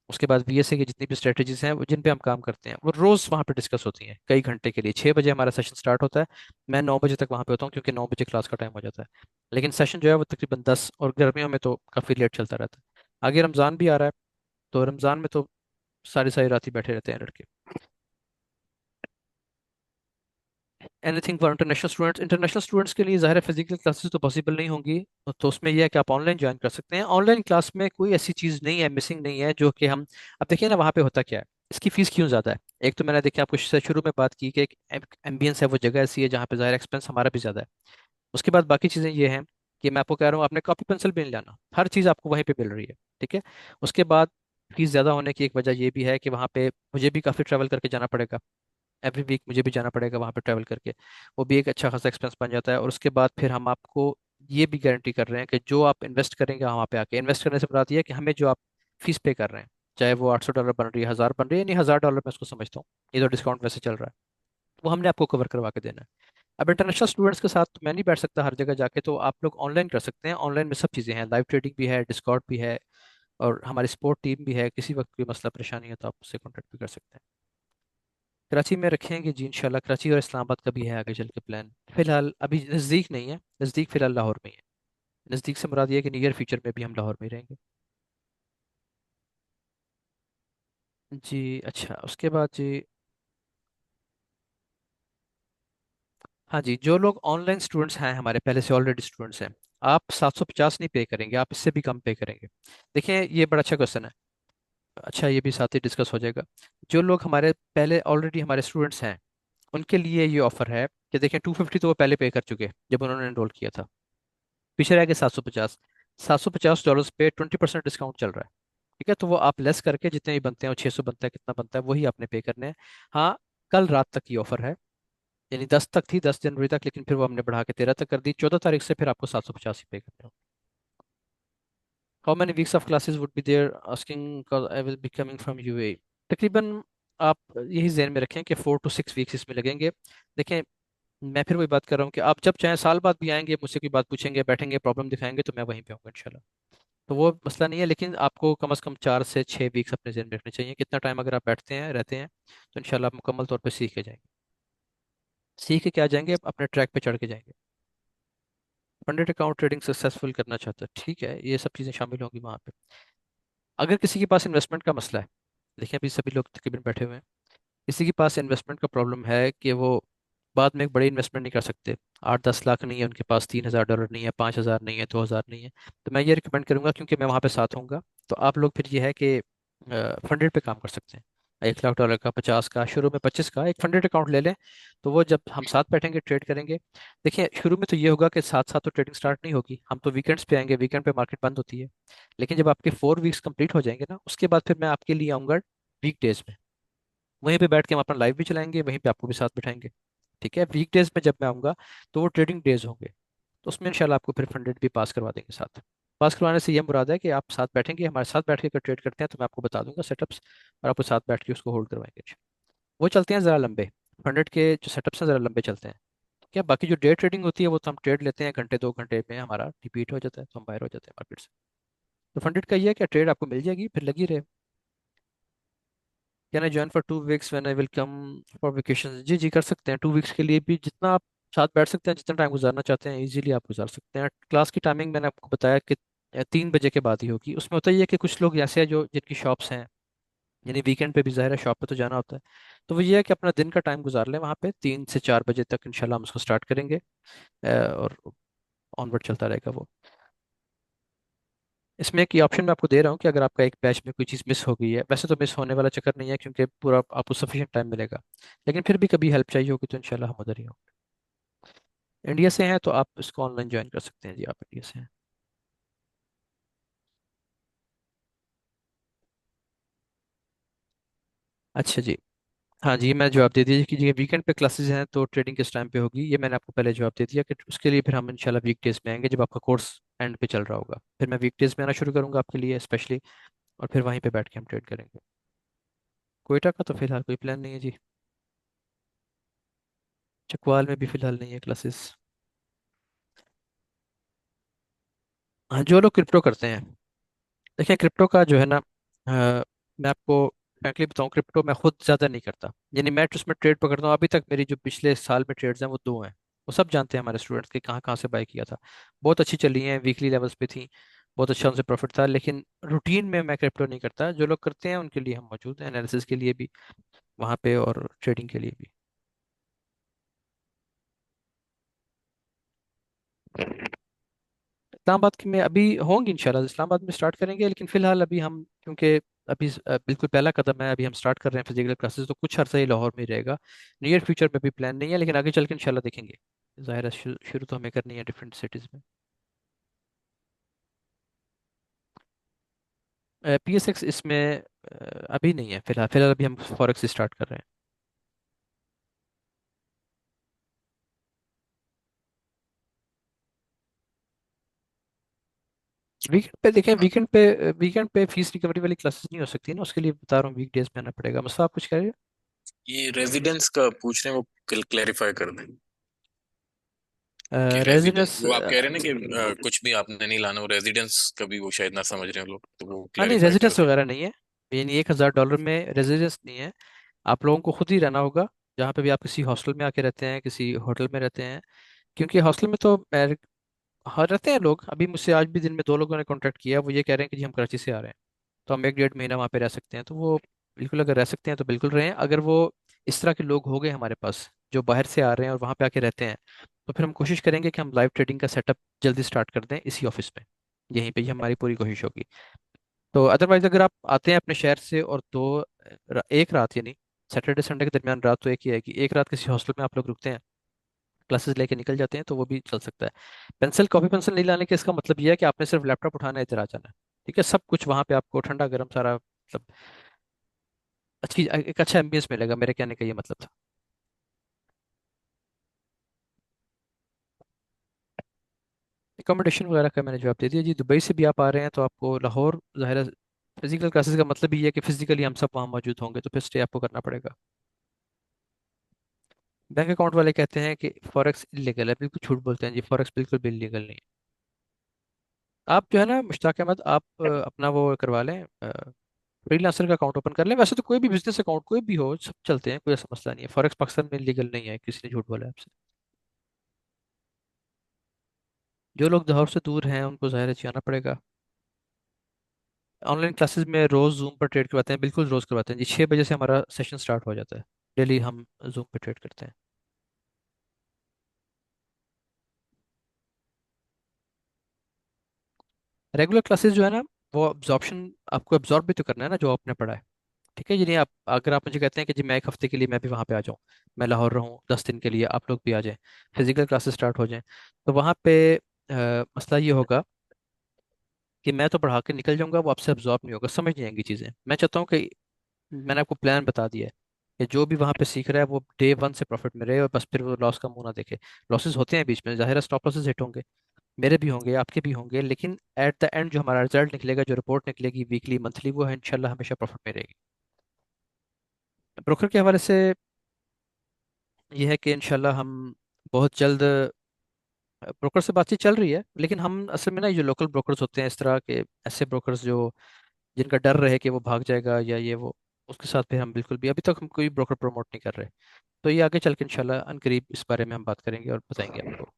उसके बाद बीएसए की जितनी भी स्ट्रेटजीज हैं वो जिन पे हम काम करते हैं, वो रोज़ वहाँ पे डिस्कस होती हैं कई घंटे के लिए। 6 बजे हमारा सेशन स्टार्ट होता है, मैं 9 बजे तक वहाँ पे होता हूँ क्योंकि 9 बजे क्लास का टाइम हो जाता है। लेकिन सेशन जो है वो तकरीबन 10, और गर्मियों में तो काफ़ी लेट चलता रहता है। आगे रमज़ान भी आ रहा है, तो रमज़ान में तो सारी सारी रात ही बैठे रहते हैं लड़के। Anything for international students, international students के लिए ज़ाहिर है फिजिकल क्लासेस तो पॉसिबल नहीं होंगी, तो उसमें यह है कि आप ऑनलाइन ज्वाइन कर सकते हैं। ऑनलाइन क्लास में कोई ऐसी चीज़ नहीं है, मिसिंग नहीं है जो कि हम, अब देखिए ना वहाँ पे होता क्या है, इसकी फीस क्यों ज़्यादा है। एक तो मैंने देखिए आपको शुरू में बात की कि एक एम्बियंस है, वो जगह ऐसी है जहाँ पे ज़ाहिर एक्सपेंस हमारा भी ज़्यादा है। उसके बाद बाकी चीज़ें ये हैं कि मैं आपको कह रहा हूँ आपने कॉपी पेंसिल भी नहीं लाना, हर चीज़ आपको वहीं पे मिल रही है, ठीक है। उसके बाद फीस ज़्यादा होने की एक वजह ये भी है कि वहाँ पे मुझे भी काफ़ी ट्रैवल करके जाना पड़ेगा, एवरी वीक मुझे भी जाना पड़ेगा वहाँ पे ट्रैवल करके, वो भी एक अच्छा खासा एक्सपेंस बन जाता है। और उसके बाद फिर हम आपको ये भी गारंटी कर रहे हैं कि जो आप इन्वेस्ट करेंगे वहाँ पे आके, इन्वेस्ट करने से मुराद ये है कि हमें जो आप फीस पे कर रहे हैं, चाहे वो $800 बन रही है, 1000 बन रही है, नहीं $1000 मैं उसको समझता हूँ, ये तो डिस्काउंट वैसे चल रहा है, वो हमने आपको कवर करवा के देना है। अब इंटरनेशनल स्टूडेंट्स के साथ तो मैं नहीं बैठ सकता हर जगह जाके, तो आप लोग ऑनलाइन कर सकते हैं। ऑनलाइन में सब चीज़ें हैं, लाइव ट्रेडिंग भी है, डिस्कॉर्ड भी है, और हमारी सपोर्ट टीम भी है, किसी वक्त कोई मसला परेशानी है तो आप उससे कॉन्टेक्ट भी कर सकते हैं। कराची में रखेंगे जी इंशाल्लाह, कराची और इस्लामाबाद का भी है आगे चल के प्लान। फिलहाल अभी नज़दीक नहीं है, नज़दीक फिलहाल लाहौर में ही है। नज़दीक से मुराद ये है कि नियर फ्यूचर में भी हम लाहौर में ही रहेंगे। जी अच्छा, उसके बाद जी, हाँ जी, जो लोग ऑनलाइन स्टूडेंट्स हैं हमारे पहले से ऑलरेडी स्टूडेंट्स हैं, आप 750 नहीं पे करेंगे, आप इससे भी कम पे करेंगे। देखिए ये बड़ा अच्छा क्वेश्चन है, अच्छा ये भी साथ ही डिस्कस हो जाएगा। जो लोग हमारे पहले ऑलरेडी हमारे स्टूडेंट्स हैं, उनके लिए ये ऑफर है कि देखिए 250 तो वो पहले पे कर चुके हैं जब उन्होंने एनरोल किया था, पीछे रह गए 750। $750 पे 20% डिस्काउंट चल रहा है, ठीक है। तो वो आप लेस करके जितने भी बनते हैं, वो 600 बनता है, कितना बनता है वही आपने पे करने हैं। हाँ, कल रात तक की ऑफर है, यानी 10 तक थी, 10 जनवरी तक, लेकिन फिर वो हमने बढ़ा के 13 तक कर दी, 14 तारीख से फिर आपको 750 ही पे करने हो। How many weeks of classes would be there asking, I will be coming from UAE. तकरीबन आप यही जहन में रखें कि 4 to 6 वीक्स इसमें लगेंगे। देखें, मैं फिर वही बात कर रहा हूँ कि आप जब चाहें साल बाद भी आएंगे, मुझसे कोई बात पूछेंगे, बैठेंगे, प्रॉब्लम दिखाएंगे, तो मैं वहीं पे आऊँगा इंशाल्लाह। तो वो मसला नहीं है, लेकिन आपको कम से कम 4 से 6 वीक्स अपने जहन में रखने चाहिए। कितना टाइम अगर आप बैठते हैं, रहते हैं, तो इंशाल्लाह आप मुकम्मल तौर पे सीख के जाएंगे। सीख के क्या जाएंगे, अपने ट्रैक पे चढ़ के जाएंगे। फंडेड अकाउंट ट्रेडिंग सक्सेसफुल करना चाहता है, ठीक है, ये सब चीज़ें शामिल होंगी वहाँ पे। अगर किसी के पास इन्वेस्टमेंट का मसला है, देखिए अभी सभी लोग तकरीबन बैठे हुए हैं, किसी के पास इन्वेस्टमेंट का प्रॉब्लम है कि वो बाद में एक बड़ी इन्वेस्टमेंट नहीं कर सकते, 8-10 लाख नहीं है उनके पास, $3000 नहीं है, 5000 नहीं है, 2000 नहीं है, तो मैं ये रिकमेंड करूंगा, क्योंकि मैं वहाँ पे साथ होऊंगा, तो आप लोग फिर ये है कि फंडेड पे काम कर सकते हैं। $1 लाख का, 50 का, शुरू में 25 का एक फंडेड अकाउंट ले लें, तो वो जब हम साथ बैठेंगे ट्रेड करेंगे। देखिए शुरू में तो ये होगा कि साथ साथ तो ट्रेडिंग स्टार्ट नहीं होगी, हम तो वीकेंड्स पे आएंगे, वीकेंड पे मार्केट बंद होती है। लेकिन जब आपके 4 वीक्स कंप्लीट हो जाएंगे ना, उसके बाद फिर मैं आपके लिए आऊँगा वीक डेज में, वहीं पे बैठ के हम अपना लाइव भी चलाएंगे, वहीं पे आपको भी साथ बिठाएंगे, ठीक है। वीक डेज में जब मैं आऊँगा तो वो ट्रेडिंग डेज होंगे, तो उसमें इंशाल्लाह आपको फिर फंडेड भी पास करवा देंगे साथ। पास करवाने से ये मुराद है कि आप साथ बैठेंगे, हमारे साथ बैठ के अगर ट्रेड करते हैं तो मैं आपको बता दूंगा सेटअप्स, और आपको साथ बैठ के उसको होल्ड करवाएंगे। वो चलते हैं ज़रा लंबे, फंडेड के जो सेटअप्स हैं ज़रा लंबे चलते हैं। क्या बाकी जो डे ट्रेडिंग होती है वो तो हम ट्रेड लेते हैं, घंटे 2 घंटे में हमारा रिपीट हो जाता है, तो हम बाहर हो जाते हैं मार्केट से। तो फंडेड का ये है कि ट्रेड आपको मिल जाएगी, फिर लगी रहे। Can I join for 2 weeks when I will come for vacation, जी जी कर सकते हैं, 2 वीक्स के लिए भी जितना आप साथ बैठ सकते हैं, जितना टाइम गुजारना चाहते हैं इजीली आप गुजार सकते हैं। क्लास की टाइमिंग मैंने आपको बताया कि 3 बजे के बाद ही होगी। उसमें होता ही है कि कुछ लोग ऐसे हैं जो जिनकी शॉप्स हैं, यानी वीकेंड पे भी ज़ाहिर है शॉप पे तो जाना होता है, तो वो ये है कि अपना दिन का टाइम गुजार लें वहाँ पे, 3 से 4 बजे तक इंशाल्लाह हम उसको स्टार्ट करेंगे, और ऑनवर्ड चलता रहेगा वो। इसमें एक ऑप्शन मैं आपको दे रहा हूँ कि अगर आपका एक बैच में कोई चीज़ मिस हो गई है, वैसे तो मिस होने वाला चक्कर नहीं है क्योंकि पूरा आपको सफिशिएंट टाइम मिलेगा, लेकिन फिर भी कभी हेल्प चाहिए होगी तो इंशाल्लाह हम उधर ही होंगे। इंडिया से हैं तो आप इसको ऑनलाइन ज्वाइन कर सकते हैं जी, आप इंडिया से हैं। अच्छा जी। हाँ जी, मैं जवाब दे दीजिए कि जी वीकेंड पे क्लासेस हैं तो ट्रेडिंग किस टाइम पे होगी, ये मैंने आपको पहले जवाब दे दिया कि उसके लिए फिर हम इंशाल्लाह वीक डेज में आएंगे जब आपका कोर्स एंड पे चल रहा होगा, फिर मैं वीक डेज में आना शुरू करूंगा आपके लिए स्पेशली, और फिर वहीं पे बैठ के हम ट्रेड करेंगे। कोयटा का तो फिलहाल कोई प्लान नहीं है जी। चकवाल में भी फिलहाल नहीं है क्लासेस। हाँ, जो लोग क्रिप्टो करते हैं, देखिए क्रिप्टो का जो है ना, मैं आपको फ्रैंकली बताऊं, क्रिप्टो मैं खुद ज़्यादा नहीं करता, यानी मैं उसमें ट्रेड पकड़ता हूँ, अभी तक मेरी जो पिछले साल में ट्रेड्स हैं वो दो हैं। वो सब जानते हैं हमारे स्टूडेंट्स के कहाँ कहाँ से बाय किया था। बहुत अच्छी चली हैं, वीकली लेवल्स पे थी, बहुत अच्छा उनसे प्रॉफिट था, लेकिन रूटीन में मैं क्रिप्टो नहीं करता। जो लोग करते हैं उनके लिए हम मौजूद हैं, एनालिसिस के लिए भी वहाँ पे और ट्रेडिंग के लिए भी। इस्लामाबाद की में अभी होंगी इंशाल्लाह, इस्लामाबाद में स्टार्ट करेंगे, लेकिन फिलहाल अभी हम क्योंकि अभी बिल्कुल पहला कदम है, अभी हम स्टार्ट कर रहे हैं फिजिकल क्लासेस, तो कुछ अर्सा ही लाहौर में ही रहेगा। नियर फ्यूचर में भी प्लान नहीं है, लेकिन आगे चल के इंशाल्लाह देखेंगे। ज़ाहिर है शुरू शुरू तो हमें करनी है डिफरेंट सिटीज़ में। PSX इसमें अभी नहीं है, फिलहाल फिलहाल अभी हम फॉरेक्स स्टार्ट कर रहे हैं। वीकेंड पे देखें, वीकेंड पे फीस रिकवरी वाली क्लासेस नहीं हो सकती ना, उसके लिए बता रहा हूँ वीक डेज में आना पड़ेगा। मसला आप कुछ कह रहे ये रेजिडेंस का पूछ रहे हैं, वो क्लैरिफाई कर दें कि हैं रेजिडेंस, रेजिडेंस। वो आप कह रहे हैं ना कि कुछ भी आपने नहीं लाना, वो रेजिडेंस का भी वो शायद ना समझ रहे हैं लोग, तो वो हाँ नहीं, क्लैरिफाई कर रेजिडेंस दें। वगैरह नहीं है, यानी $1,000 में रेजिडेंस नहीं है। आप लोगों को खुद ही रहना होगा, जहाँ पे भी आप किसी हॉस्टल में आके रहते हैं, किसी होटल में रहते हैं। क्योंकि हॉस्टल में तो हाँ रहते हैं लोग, अभी मुझसे आज भी दिन में दो लोगों ने कॉन्टैक्ट किया, वो ये कह रहे हैं कि जी हम कराची से आ रहे हैं, तो हम एक डेढ़ महीना वहाँ पे रह सकते हैं, तो वो बिल्कुल अगर रह सकते हैं तो बिल्कुल रहें। अगर वो इस तरह के लोग हो गए हमारे पास जो बाहर से आ रहे हैं और वहाँ पे आके रहते हैं, तो फिर हम कोशिश करेंगे कि हम लाइव ट्रेडिंग का सेटअप जल्दी स्टार्ट कर दें इसी ऑफिस में, यहीं पे ही हमारी पूरी कोशिश होगी। तो अदरवाइज अगर आप आते हैं अपने शहर से और एक रात, यानी सैटरडे संडे के दरमियान रात तो एक ही है कि एक रात किसी हॉस्टल में आप लोग रुकते हैं, क्लासेस लेके निकल जाते हैं, तो वो भी चल सकता है। पेंसिल कॉपी पेंसिल नहीं लाने के इसका मतलब ये है कि आपने सिर्फ लैपटॉप उठाना है, इधर आ जाना है। ठीक है, सब कुछ वहाँ पे आपको ठंडा गर्म सारा मतलब अच्छी एक अच्छा एम्बियंस मिलेगा, मेरे कहने का ये मतलब था। एकोमोडेशन वगैरह का मैंने जवाब दे दिया जी। दुबई से भी आप आ रहे हैं तो आपको लाहौर, ज़ाहिर फिजिकल क्लासेस का मतलब ही है कि फिजिकली हम सब वहाँ मौजूद होंगे, तो फिर स्टे आपको करना पड़ेगा। बैंक अकाउंट वाले कहते हैं कि फॉरेक्स इलीगल है, बिल्कुल झूठ बोलते हैं जी, फॉरेक्स बिल्कुल भी इलीगल नहीं है। आप जो है ना मुश्ताक अहमद, आप अपना वो करवा लें, फ्रीलांसर का अकाउंट ओपन कर लें। वैसे तो कोई भी बिजनेस अकाउंट कोई भी हो सब चलते हैं, कोई ऐसा मसला नहीं है। फॉरेक्स पाकिस्तान में लीगल नहीं है, किसी ने झूठ बोला है आपसे। जो लोग लाहौर से दूर हैं उनको ज़ाहिर है जाना पड़ेगा। ऑनलाइन क्लासेस में रोज़ जूम पर ट्रेड करवाते हैं, बिल्कुल रोज़ करवाते हैं जी, 6 बजे से हमारा सेशन स्टार्ट हो जाता है। डेली हम जूम पे ट्रेड करते हैं। रेगुलर क्लासेस जो है ना, वो अब्जॉर्प्शन आपको अब्जॉर्ब भी तो करना है ना जो आपने पढ़ा है। ठीक है जी, नहीं आप अगर आप मुझे कहते हैं कि जी मैं एक हफ्ते के लिए मैं भी वहाँ पे आ जाऊँ, मैं लाहौर रहूँ 10 दिन के लिए, आप लोग भी आ जाएं, फिजिकल क्लासेस स्टार्ट हो जाएं, तो वहाँ पे मसला ये होगा कि मैं तो पढ़ा के निकल जाऊंगा, वो आपसे अब्जॉर्ब नहीं होगा, समझ नहीं आएंगी चीज़ें। मैं चाहता हूँ कि मैंने आपको प्लान बता दिया है कि जो भी वहाँ पे सीख रहा है वो डे वन से प्रॉफिट में रहे, और बस फिर वो लॉस का मुंह ना देखे। लॉसेस होते हैं बीच में, ज़ाहिर है स्टॉप लॉसेस हिट होंगे, मेरे भी होंगे आपके भी होंगे, लेकिन एट द एंड जो हमारा रिजल्ट निकलेगा, जो रिपोर्ट निकलेगी वीकली मंथली, वो है इंशाल्लाह हमेशा प्रॉफिट में रहेगी। ब्रोकर के हवाले से ये है कि इंशाल्लाह हम बहुत जल्द, ब्रोकर से बातचीत चल रही है, लेकिन हम असल में ना ये जो लोकल ब्रोकर्स होते हैं इस तरह के, ऐसे ब्रोकर्स जो जिनका डर रहे कि वो भाग जाएगा या ये वो, उसके साथ फिर हम बिल्कुल भी अभी तक हम कोई ब्रोकर प्रमोट नहीं कर रहे। तो ये आगे चल के इंशाल्लाह अनकरीब इस बारे में हम बात करेंगे और बताएंगे आपको।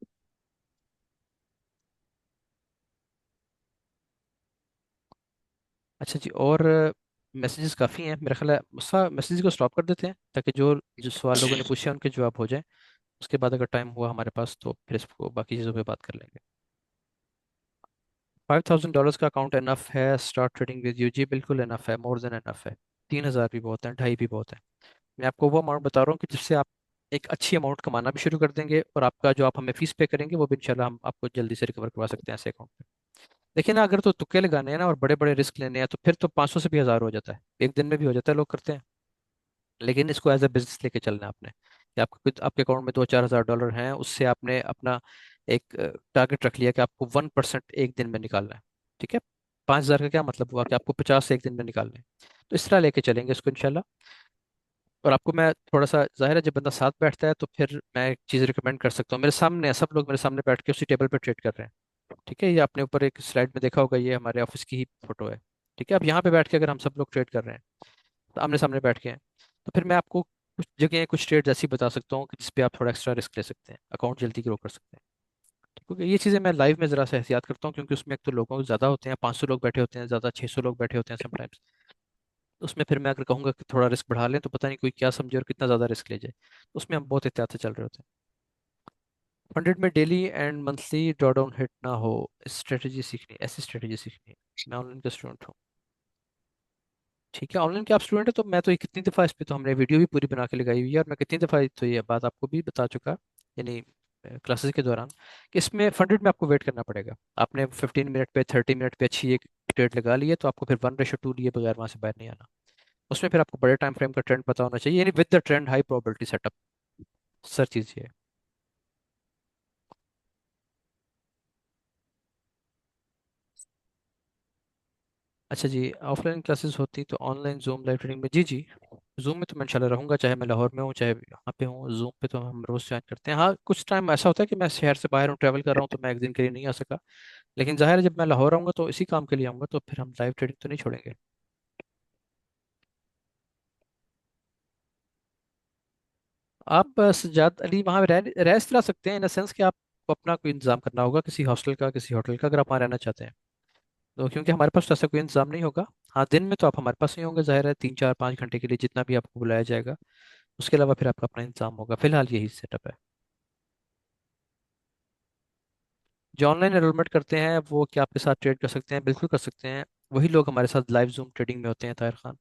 अच्छा जी, और मैसेजेस काफ़ी हैं मेरा ख्याल है, मैसेज को स्टॉप कर देते हैं ताकि जो जो सवाल लोगों ने पूछे हैं उनके जवाब हो जाए। उसके बाद अगर टाइम हुआ हमारे पास तो फिर इसको बाकी चीज़ों पे बात कर लेंगे। $5,000 का अकाउंट इनफ है स्टार्ट ट्रेडिंग विद यू? जी बिल्कुल इनफ है, मोर देन इनफ है। 3,000 भी बहुत है, ढाई भी बहुत है। मैं आपको वो अमाउंट बता रहा हूँ कि जिससे आप एक अच्छी अमाउंट कमाना भी शुरू कर देंगे, और आपका जो आप हमें फीस पे करेंगे वो भी इंशाल्लाह हम आपको जल्दी से रिकवर करवा सकते हैं ऐसे अकाउंट में। देखिए ना, अगर तो तुक्के लगाने हैं ना और बड़े बड़े रिस्क लेने हैं तो फिर तो 500 से भी 1,000 हो जाता है, एक दिन में भी हो जाता है, लोग करते हैं। लेकिन इसको एज ए बिजनेस लेके चलना है आपने, कि आपको आपके अकाउंट में 2-4 हज़ार डॉलर हैं, उससे आपने अपना एक टारगेट रख लिया कि आपको 1% एक दिन में निकालना है। ठीक है, 5,000 का क्या मतलब हुआ कि आपको 50 एक दिन में निकालना है। तो इस तरह लेके चलेंगे इसको इंशाल्लाह। और आपको मैं थोड़ा सा, जाहिर है जब बंदा साथ बैठता है तो फिर मैं एक चीज़ रिकमेंड कर सकता हूँ। मेरे सामने है, सब लोग मेरे सामने बैठ के उसी टेबल पर ट्रेड कर रहे हैं। ठीक है, ये आपने ऊपर एक स्लाइड में देखा होगा, ये हमारे ऑफिस की ही फोटो है। ठीक है, अब यहाँ पे बैठ के अगर हम सब लोग ट्रेड कर रहे हैं तो आमने सामने बैठ के हैं, तो फिर मैं आपको कुछ जगह कुछ ट्रेड ऐसी बता सकता हूँ कि जिस पे आप थोड़ा एक्स्ट्रा रिस्क ले सकते हैं, अकाउंट जल्दी ग्रो कर सकते हैं। क्योंकि ये चीज़ें मैं लाइव में ज़रा सा एहतियात करता हूँ, क्योंकि उसमें एक तो लोगों ज़्यादा होते हैं, 500 लोग बैठे होते हैं, ज़्यादा 600 लोग बैठे होते हैं समटाइम्स। उसमें फिर मैं अगर कहूँगा कि थोड़ा रिस्क बढ़ा लें तो पता नहीं कोई क्या समझे और कितना ज़्यादा रिस्क ले जाए, तो उसमें हम बहुत एहतियात से चल रहे होते हैं। 100 में daily and monthly drawdown hit ना हो, स्ट्रेटेजी सीखनी, ऐसी स्ट्रेटेजी सीखनी है। मैं ऑनलाइन का स्टूडेंट हूँ। ठीक है, ऑनलाइन के आप स्टूडेंट है तो मैं तो ये कितनी दफ़ा इस पे तो हमने वीडियो भी पूरी बना के लगाई हुई है, और मैं कितनी दफ़ा तो ये बात आपको भी बता चुका, यानी क्लासेस के दौरान, कि इसमें 100 में आपको वेट करना पड़ेगा। आपने 15 मिनट पे 30 मिनट पे अच्छी एक ट्रेड लगा ली है तो आपको फिर 1:2 लिए बगैर वहां से बाहर नहीं आना। उसमें फिर आपको बड़े टाइम फ्रेम का ट्रेंड पता होना चाहिए, यानी with the trend high probability setup, sir चीज़ ये है। अच्छा जी, ऑफलाइन क्लासेस होती तो ऑनलाइन जूम लाइव ट्रेनिंग में? जी जी, जूम में तो मैं इंशाल्लाह रहूंगा, चाहे मैं लाहौर में हूँ चाहे यहाँ पे हूँ, जूम पे तो हम रोज़ ज्वाइन करते हैं। हाँ, कुछ टाइम ऐसा होता है कि मैं शहर से बाहर हूँ, ट्रैवल कर रहा हूँ, तो मैं एक दिन के लिए नहीं आ सका। लेकिन जाहिर है जब मैं लाहौर आऊँगा तो इसी काम के लिए आऊँगा, तो फिर हम लाइव ट्रेडिंग तो नहीं छोड़ेंगे। आप सज्जाद अली वहाँ रह इस तरह सकते हैं, इन द सेंस कि आपको अपना कोई इंतजाम करना होगा किसी हॉस्टल का, किसी होटल का, अगर आप वहाँ रहना चाहते हैं तो, क्योंकि हमारे पास तो ऐसा कोई इंतजाम नहीं होगा। हाँ, दिन में तो आप हमारे पास नहीं होंगे, जाहिर है 3-4-5 घंटे के लिए जितना भी आपको बुलाया जाएगा। उसके अलावा फिर आपका अपना इंतजाम होगा, फिलहाल यही सेटअप है। जो ऑनलाइन एनरोलमेंट करते हैं वो क्या आपके साथ ट्रेड कर सकते हैं? बिल्कुल कर सकते हैं। वही लोग हमारे साथ लाइव जूम ट्रेडिंग में होते हैं ताहिर खान।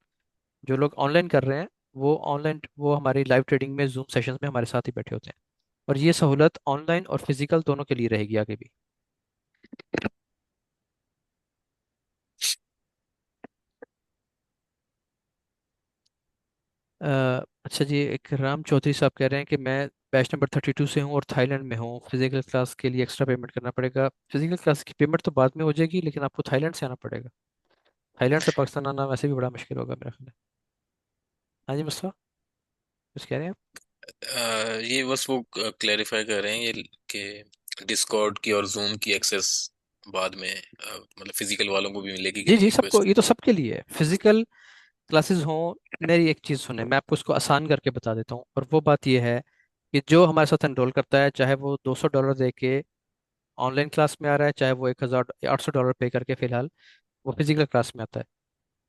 जो लोग ऑनलाइन कर रहे हैं वो हमारी लाइव ट्रेडिंग में जूम सेशंस में हमारे साथ ही बैठे होते हैं। और ये सहूलत ऑनलाइन और फिजिकल दोनों के लिए रहेगी आगे भी। अच्छा जी, एक राम चौधरी साहब कह रहे हैं कि मैं बैच नंबर 32 से हूँ और थाईलैंड में हूँ, फिजिकल क्लास के लिए एक्स्ट्रा पेमेंट करना पड़ेगा? फिजिकल क्लास की पेमेंट तो बाद में हो जाएगी, लेकिन आपको थाईलैंड से आना पड़ेगा। थाईलैंड से पाकिस्तान आना वैसे भी बड़ा मुश्किल होगा मेरा ख्याल है। हाँ जी मुस्तफा, कुछ कह रहे हैं आप? ये बस वो क्लेरिफाई कर रहे हैं ये कि डिस्कॉर्ड की और जूम की एक्सेस बाद में मतलब फिजिकल वालों को भी मिलेगी कि जी जी, नहीं सबको, बस। ये तो सबके लिए है, फिजिकल क्लासेस हों। मेरी एक चीज़ सुने, मैं आपको इसको आसान करके बता देता हूँ, और वो बात यह है कि जो हमारे साथ एनरोल करता है, चाहे वो $200 दे के ऑनलाइन क्लास में आ रहा है, चाहे वो 1,800 डॉलर पे करके फिलहाल वो फिजिकल क्लास में आता है,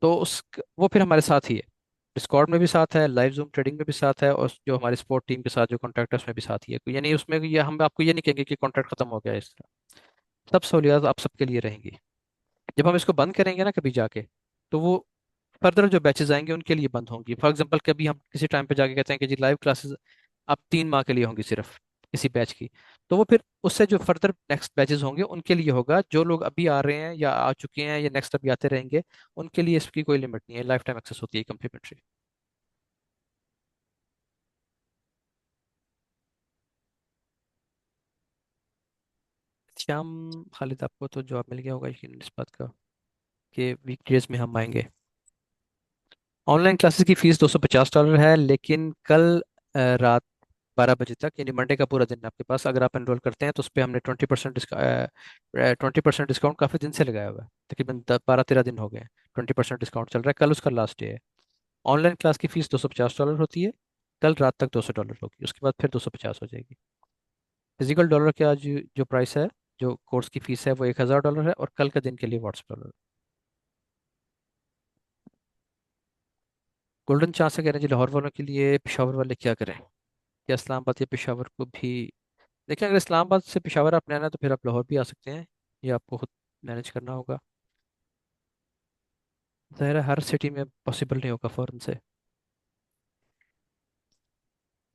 तो उस वो फिर हमारे साथ ही है। डिस्कॉर्ड में भी साथ है, लाइव जूम ट्रेडिंग में भी साथ है, और जो हमारी सपोर्ट टीम के साथ जो कॉन्ट्रैक्ट है उसमें भी साथ ही है। यानी उसमें ये हम आपको ये नहीं कहेंगे कि कॉन्ट्रैक्ट खत्म हो गया है, इस तरह सब सहूलियात आप सबके लिए रहेंगी। जब हम इसको बंद करेंगे ना कभी जाके, तो वो फर्दर जो बैचेस आएंगे उनके लिए बंद होंगी। फॉर एग्जांपल कभी हम किसी टाइम पे जाके कहते हैं कि जी लाइव क्लासेस अब 3 माह के लिए होंगी सिर्फ किसी बैच की, तो वो फिर उससे जो फर्दर नेक्स्ट बैचेस होंगे उनके लिए होगा। जो लोग अभी आ रहे हैं या आ चुके हैं या नेक्स्ट अभी आते रहेंगे, उनके लिए इसकी कोई लिमिट नहीं है, लाइफ टाइम एक्सेस होती है कम्प्लीमेंट्री। श्याम खालिद, आपको तो जॉब मिल गया होगा यकीन इस बात का कि वीकडेज में हम आएंगे। ऑनलाइन क्लासेस की फीस $250 है, लेकिन कल रात 12 बजे तक, यानी मंडे का पूरा दिन है आपके पास, अगर आप एनरोल करते हैं तो उस पर हमने 20% डिस्काउंट काफ़ी दिन से लगाया हुआ है, तकरीबन 12-13 दिन हो गए हैं। 20% डिस्काउंट चल रहा है, कल उसका लास्ट डे है। ऑनलाइन क्लास की फीस $250 होती है, कल रात तक $200 होगी, उसके बाद फिर 250 हो जाएगी। फिजिकल डॉलर का जो प्राइस है, जो कोर्स की फीस है वो $1,000 है, और कल के दिन के लिए $WhatsApp। गोल्डन चांस से कह रहे हैं जी, लाहौर वालों के लिए पेशावर वाले क्या करें? क्या इस्लामाबाद या पेशावर को भी? देखिए, अगर इस्लामाबाद से पेशावर आपने आना है तो फिर आप लाहौर भी आ सकते हैं, ये आपको खुद मैनेज करना होगा। ज़ाहिर है हर सिटी में पॉसिबल नहीं होगा फ़ौरन से।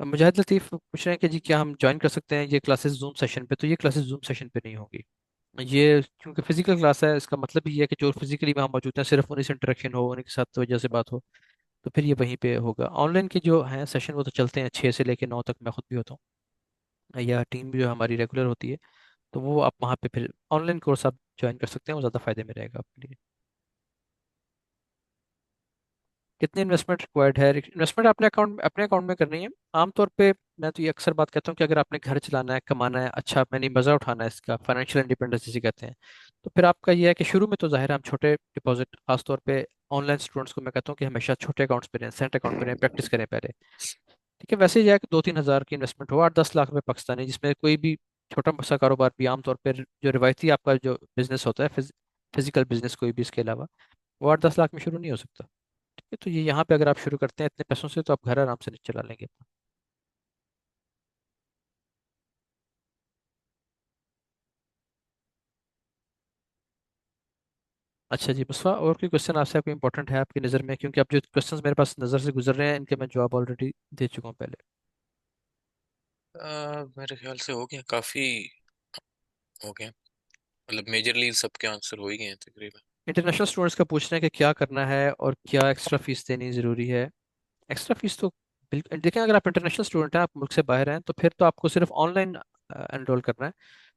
अब मुजाहिद लतीफ़ पूछ रहे हैं कि जी क्या हम ज्वाइन कर सकते हैं ये क्लासेस जूम सेशन पे? तो ये क्लासेस जूम सेशन पे नहीं होगी। ये क्योंकि फिजिकल क्लास है, इसका मतलब ही है कि जो फिजिकली वहाँ मौजूद हैं सिर्फ उन्हीं से इंटरेक्शन हो, उन्हीं के साथ तो वजह से बात हो। तो फिर ये वहीं पे होगा। ऑनलाइन के जो हैं सेशन वो तो चलते हैं 6 से लेकर 9 तक, मैं खुद भी होता हूँ, या टीम जो हमारी रेगुलर होती है। तो वो आप वहाँ पे फिर ऑनलाइन कोर्स आप ज्वाइन कर सकते हैं, वो ज़्यादा फायदे में रहेगा आपके लिए। कितनी इन्वेस्टमेंट रिक्वायर्ड है? इन्वेस्टमेंट अपने अकाउंट में करनी है आमतौर पे। मैं तो ये अक्सर बात कहता हूँ कि अगर आपने घर चलाना है, कमाना है, अच्छा मैंने मज़ा उठाना है इसका, फाइनेंशियल इंडिपेंडेंस जिसे कहते हैं, तो फिर आपका ये है कि शुरू में तो ज़ाहिर है हम छोटे डिपॉजिट, खासतौर पे ऑनलाइन स्टूडेंट्स को मैं कहता हूँ कि हमेशा छोटे अकाउंट्स पे रहें, सेंट अकाउंट पे रहें, प्रैक्टिस करें पहले। ठीक है, वैसे ही है कि 2-3 हज़ार की इन्वेस्टमेंट हो, 8-10 लाख रुपए पाकिस्तानी, जिसमें कोई भी छोटा सा कारोबार भी आमतौर पर जो रिवायती आपका जो बिजनेस होता है, फिजिकल बिजनेस कोई भी इसके अलावा, वो 8-10 लाख में शुरू नहीं हो सकता। ठीक है, तो ये यहाँ पे अगर आप शुरू करते हैं इतने पैसों से तो आप घर आराम से नहीं चला लेंगे अपना। अच्छा जी मुस्तफा, और कोई क्वेश्चन आपसे आपको इंपॉर्टेंट है आपकी नज़र में? क्योंकि अब जो क्वेश्चंस मेरे पास नज़र से गुजर रहे हैं इनके मैं जवाब ऑलरेडी दे चुका हूँ पहले। मेरे ख्याल से हो गया, काफी हो गया। मतलब मेजरली सबके आंसर हो ही गए हैं तकरीबन। इंटरनेशनल स्टूडेंट्स का पूछ रहे हैं कि क्या करना है और क्या एक्स्ट्रा फीस देनी ज़रूरी है। एक्स्ट्रा फीस तो बिल्कुल देखें, अगर आप इंटरनेशनल स्टूडेंट हैं, आप मुल्क से बाहर हैं, तो फिर तो आपको सिर्फ ऑनलाइन एनरोल करना है।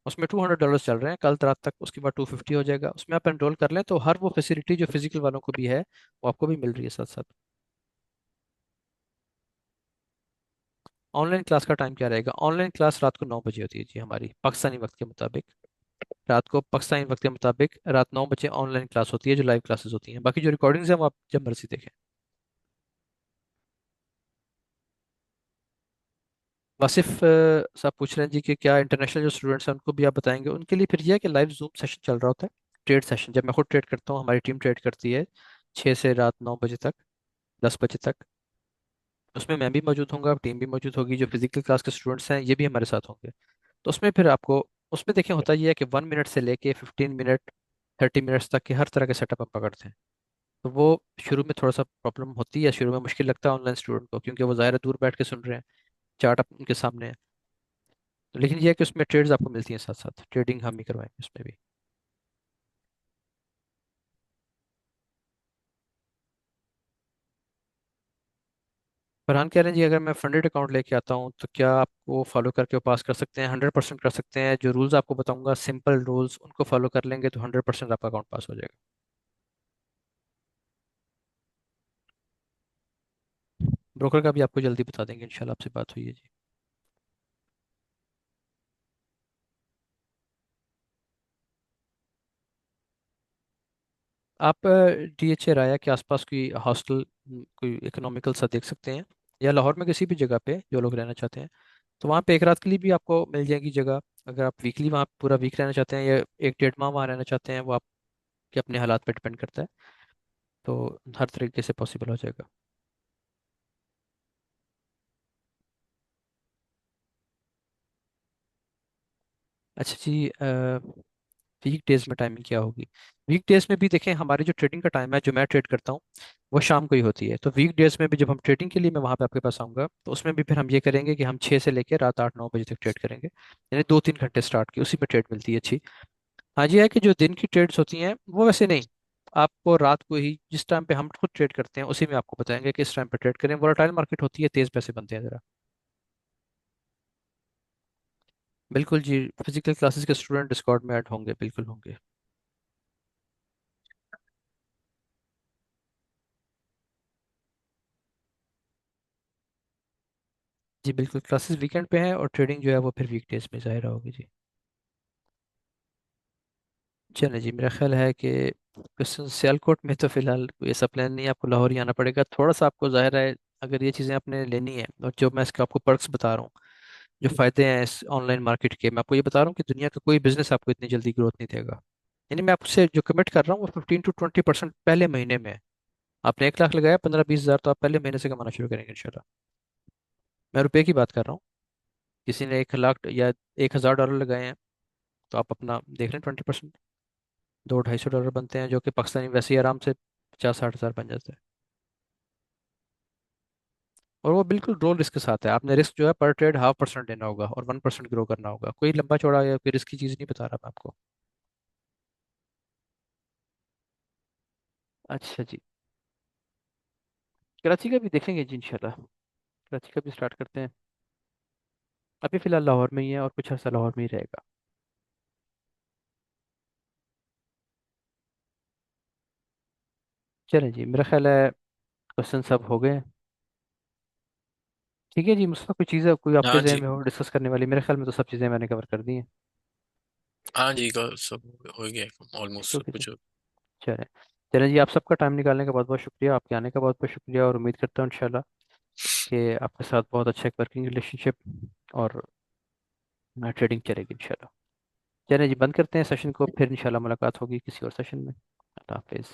उसमें $200 चल रहे हैं कल रात तक, उसके बाद 250 हो जाएगा। उसमें आप एनरोल कर लें तो हर वो फैसिलिटी जो फिजिकल वालों को भी है वो आपको भी मिल रही है साथ साथ। ऑनलाइन क्लास का टाइम क्या रहेगा? ऑनलाइन क्लास रात को 9 बजे होती है जी, हमारी पाकिस्तानी वक्त के मुताबिक। रात को पाकिस्तानी वक्त के मुताबिक रात 9 बजे ऑनलाइन क्लास होती है, जो लाइव क्लासेस होती हैं। बाकी जो रिकॉर्डिंग्स हैं वो आप जब मर्जी देखें। वासिफ साहब पूछ रहे हैं जी कि क्या इंटरनेशनल जो स्टूडेंट्स हैं उनको भी आप बताएंगे? उनके लिए फिर यह है कि लाइव जूम सेशन चल रहा होता है, ट्रेड सेशन। जब मैं खुद ट्रेड करता हूँ, हमारी टीम ट्रेड करती है 6 से रात 9 बजे तक, 10 बजे तक। उसमें मैं भी मौजूद होऊंगा, टीम भी मौजूद होगी, जो फिजिकल क्लास के स्टूडेंट्स हैं ये भी हमारे साथ होंगे। तो उसमें फिर आपको, उसमें देखें होता ये है कि 1 मिनट से लेके 15 मिनट, 30 मिनट्स तक के हर तरह के सेटअप हम पकड़ते हैं। तो वो शुरू में थोड़ा सा प्रॉब्लम होती है, शुरू में मुश्किल लगता है ऑनलाइन स्टूडेंट को, क्योंकि वो ज़ाहिर है दूर बैठ के सुन रहे हैं, चार्ट उनके सामने है। तो लेकिन ये है कि उसमें ट्रेड्स आपको मिलती हैं साथ साथ, ट्रेडिंग हम ही करवाएंगे उसमें भी। फरहान कह रहे हैं जी अगर मैं फंडेड अकाउंट लेके आता हूँ तो क्या आपको फॉलो करके वो पास कर सकते हैं? 100% कर सकते हैं। जो रूल्स आपको बताऊंगा, सिंपल रूल्स, उनको फॉलो कर लेंगे तो 100% आपका अकाउंट पास हो जाएगा। ब्रोकर का भी आपको जल्दी बता देंगे इंशाल्लाह, आपसे बात हुई है जी। आप DHA राया के आसपास कोई हॉस्टल, कोई इकोनॉमिकल सा देख सकते हैं, या लाहौर में किसी भी जगह पे जो लोग रहना चाहते हैं। तो वहाँ पे एक रात के लिए भी आपको मिल जाएगी जगह। अगर आप वीकली वहाँ पूरा वीक रहना चाहते हैं या 1-1.5 माह वहाँ रहना चाहते हैं, वो आपके अपने हालात पे डिपेंड करता है। तो हर तरीके से पॉसिबल हो जाएगा। अच्छा जी, वीक डेज में टाइमिंग क्या होगी? वीक डेज में भी देखें, हमारी जो ट्रेडिंग का टाइम है, जो मैं ट्रेड करता हूँ, वो शाम को ही होती है। तो वीक डेज में भी जब हम ट्रेडिंग के लिए मैं वहाँ पे आपके पास आऊँगा, तो उसमें भी फिर हम ये करेंगे कि हम 6 से लेकर रात 8-9 बजे तक ट्रेड करेंगे, यानी 2-3 घंटे स्टार्ट की, उसी में ट्रेड मिलती है अच्छी। हाँ जी, है कि जो दिन की ट्रेड्स होती हैं वो वैसे नहीं, आपको रात को ही जिस टाइम पे हम खुद ट्रेड करते हैं उसी में आपको बताएंगे कि इस टाइम पे ट्रेड करें। वोलेटाइल मार्केट होती है, तेज़ पैसे बनते हैं ज़रा। बिल्कुल जी, फिजिकल क्लासेस के स्टूडेंट डिस्कॉर्ड में ऐड होंगे, बिल्कुल होंगे। जी बिल्कुल, क्लासेस वीकेंड पे हैं और ट्रेडिंग जो है वो फिर वीकडेज में ज़ाहिर होगी जी। चलिए जी, मेरा ख्याल है कि सियालकोट में तो फ़िलहाल कोई ऐसा प्लान नहीं है, आपको लाहौर ही आना पड़ेगा। थोड़ा सा आपको ज़ाहिर है अगर ये चीज़ें आपने लेनी है, और जो मैं इसके आपको पर्क्स बता रहा हूँ, जो फ़ायदे हैं इस ऑनलाइन मार्केट के, मैं आपको ये बता रहा हूँ कि दुनिया का कोई बिजनेस आपको इतनी जल्दी ग्रोथ नहीं देगा। यानी मैं आपसे जो कमिट कर रहा हूँ वो 15 to 20% पहले महीने में है। आपने 1 लाख लगाया, 15-20 हज़ार तो आप पहले महीने से कमाना शुरू करेंगे इंशाल्लाह। मैं रुपए की बात कर रहा हूँ। किसी ने 1 लाख या $1,000 लगाए हैं, तो आप अपना देख लें 20%। $200-250 बनते हैं, जो कि पाकिस्तानी वैसे ही आराम से 50-60 हज़ार बन जाते हैं। और वो बिल्कुल रो रिस्क के साथ है। आपने रिस्क जो है पर ट्रेड 0.5% लेना होगा और 1% ग्रो करना होगा। कोई लंबा चौड़ा या कोई रिस्की चीज़ नहीं बता रहा मैं आपको। अच्छा जी। कराची का भी देखेंगे जी इंशाल्लाह। कराची का भी स्टार्ट करते हैं। अभी फ़िलहाल लाहौर में ही है और कुछ अर्सा लाहौर में ही रहेगा। चलें जी, मेरा ख्याल है क्वेश्चन सब हो गए हैं। ठीक है जी मुस्तफ़ा, कोई चीज़ है कोई आपके हाँ जहन जी। में हो डिस्कस करने वाली? मेरे ख्याल में तो सब चीज़ें मैंने कवर कर दी हैं। हाँ जी, का सब हो गया, ऑलमोस्ट तो सब फिर कुछ। चलें। चलें जी, आप सबका टाइम निकालने का बहुत बहुत शुक्रिया, आपके आने का बहुत बहुत शुक्रिया, और उम्मीद करता हूँ इंशाल्लाह कि आपके साथ बहुत अच्छा एक वर्किंग रिलेशनशिप और ट्रेडिंग चलेगी इंशाल्लाह। चलें जी, बंद करते हैं सेशन को, फिर इंशाल्लाह मुलाकात होगी किसी और सेशन में। अल्लाह हाफिज़।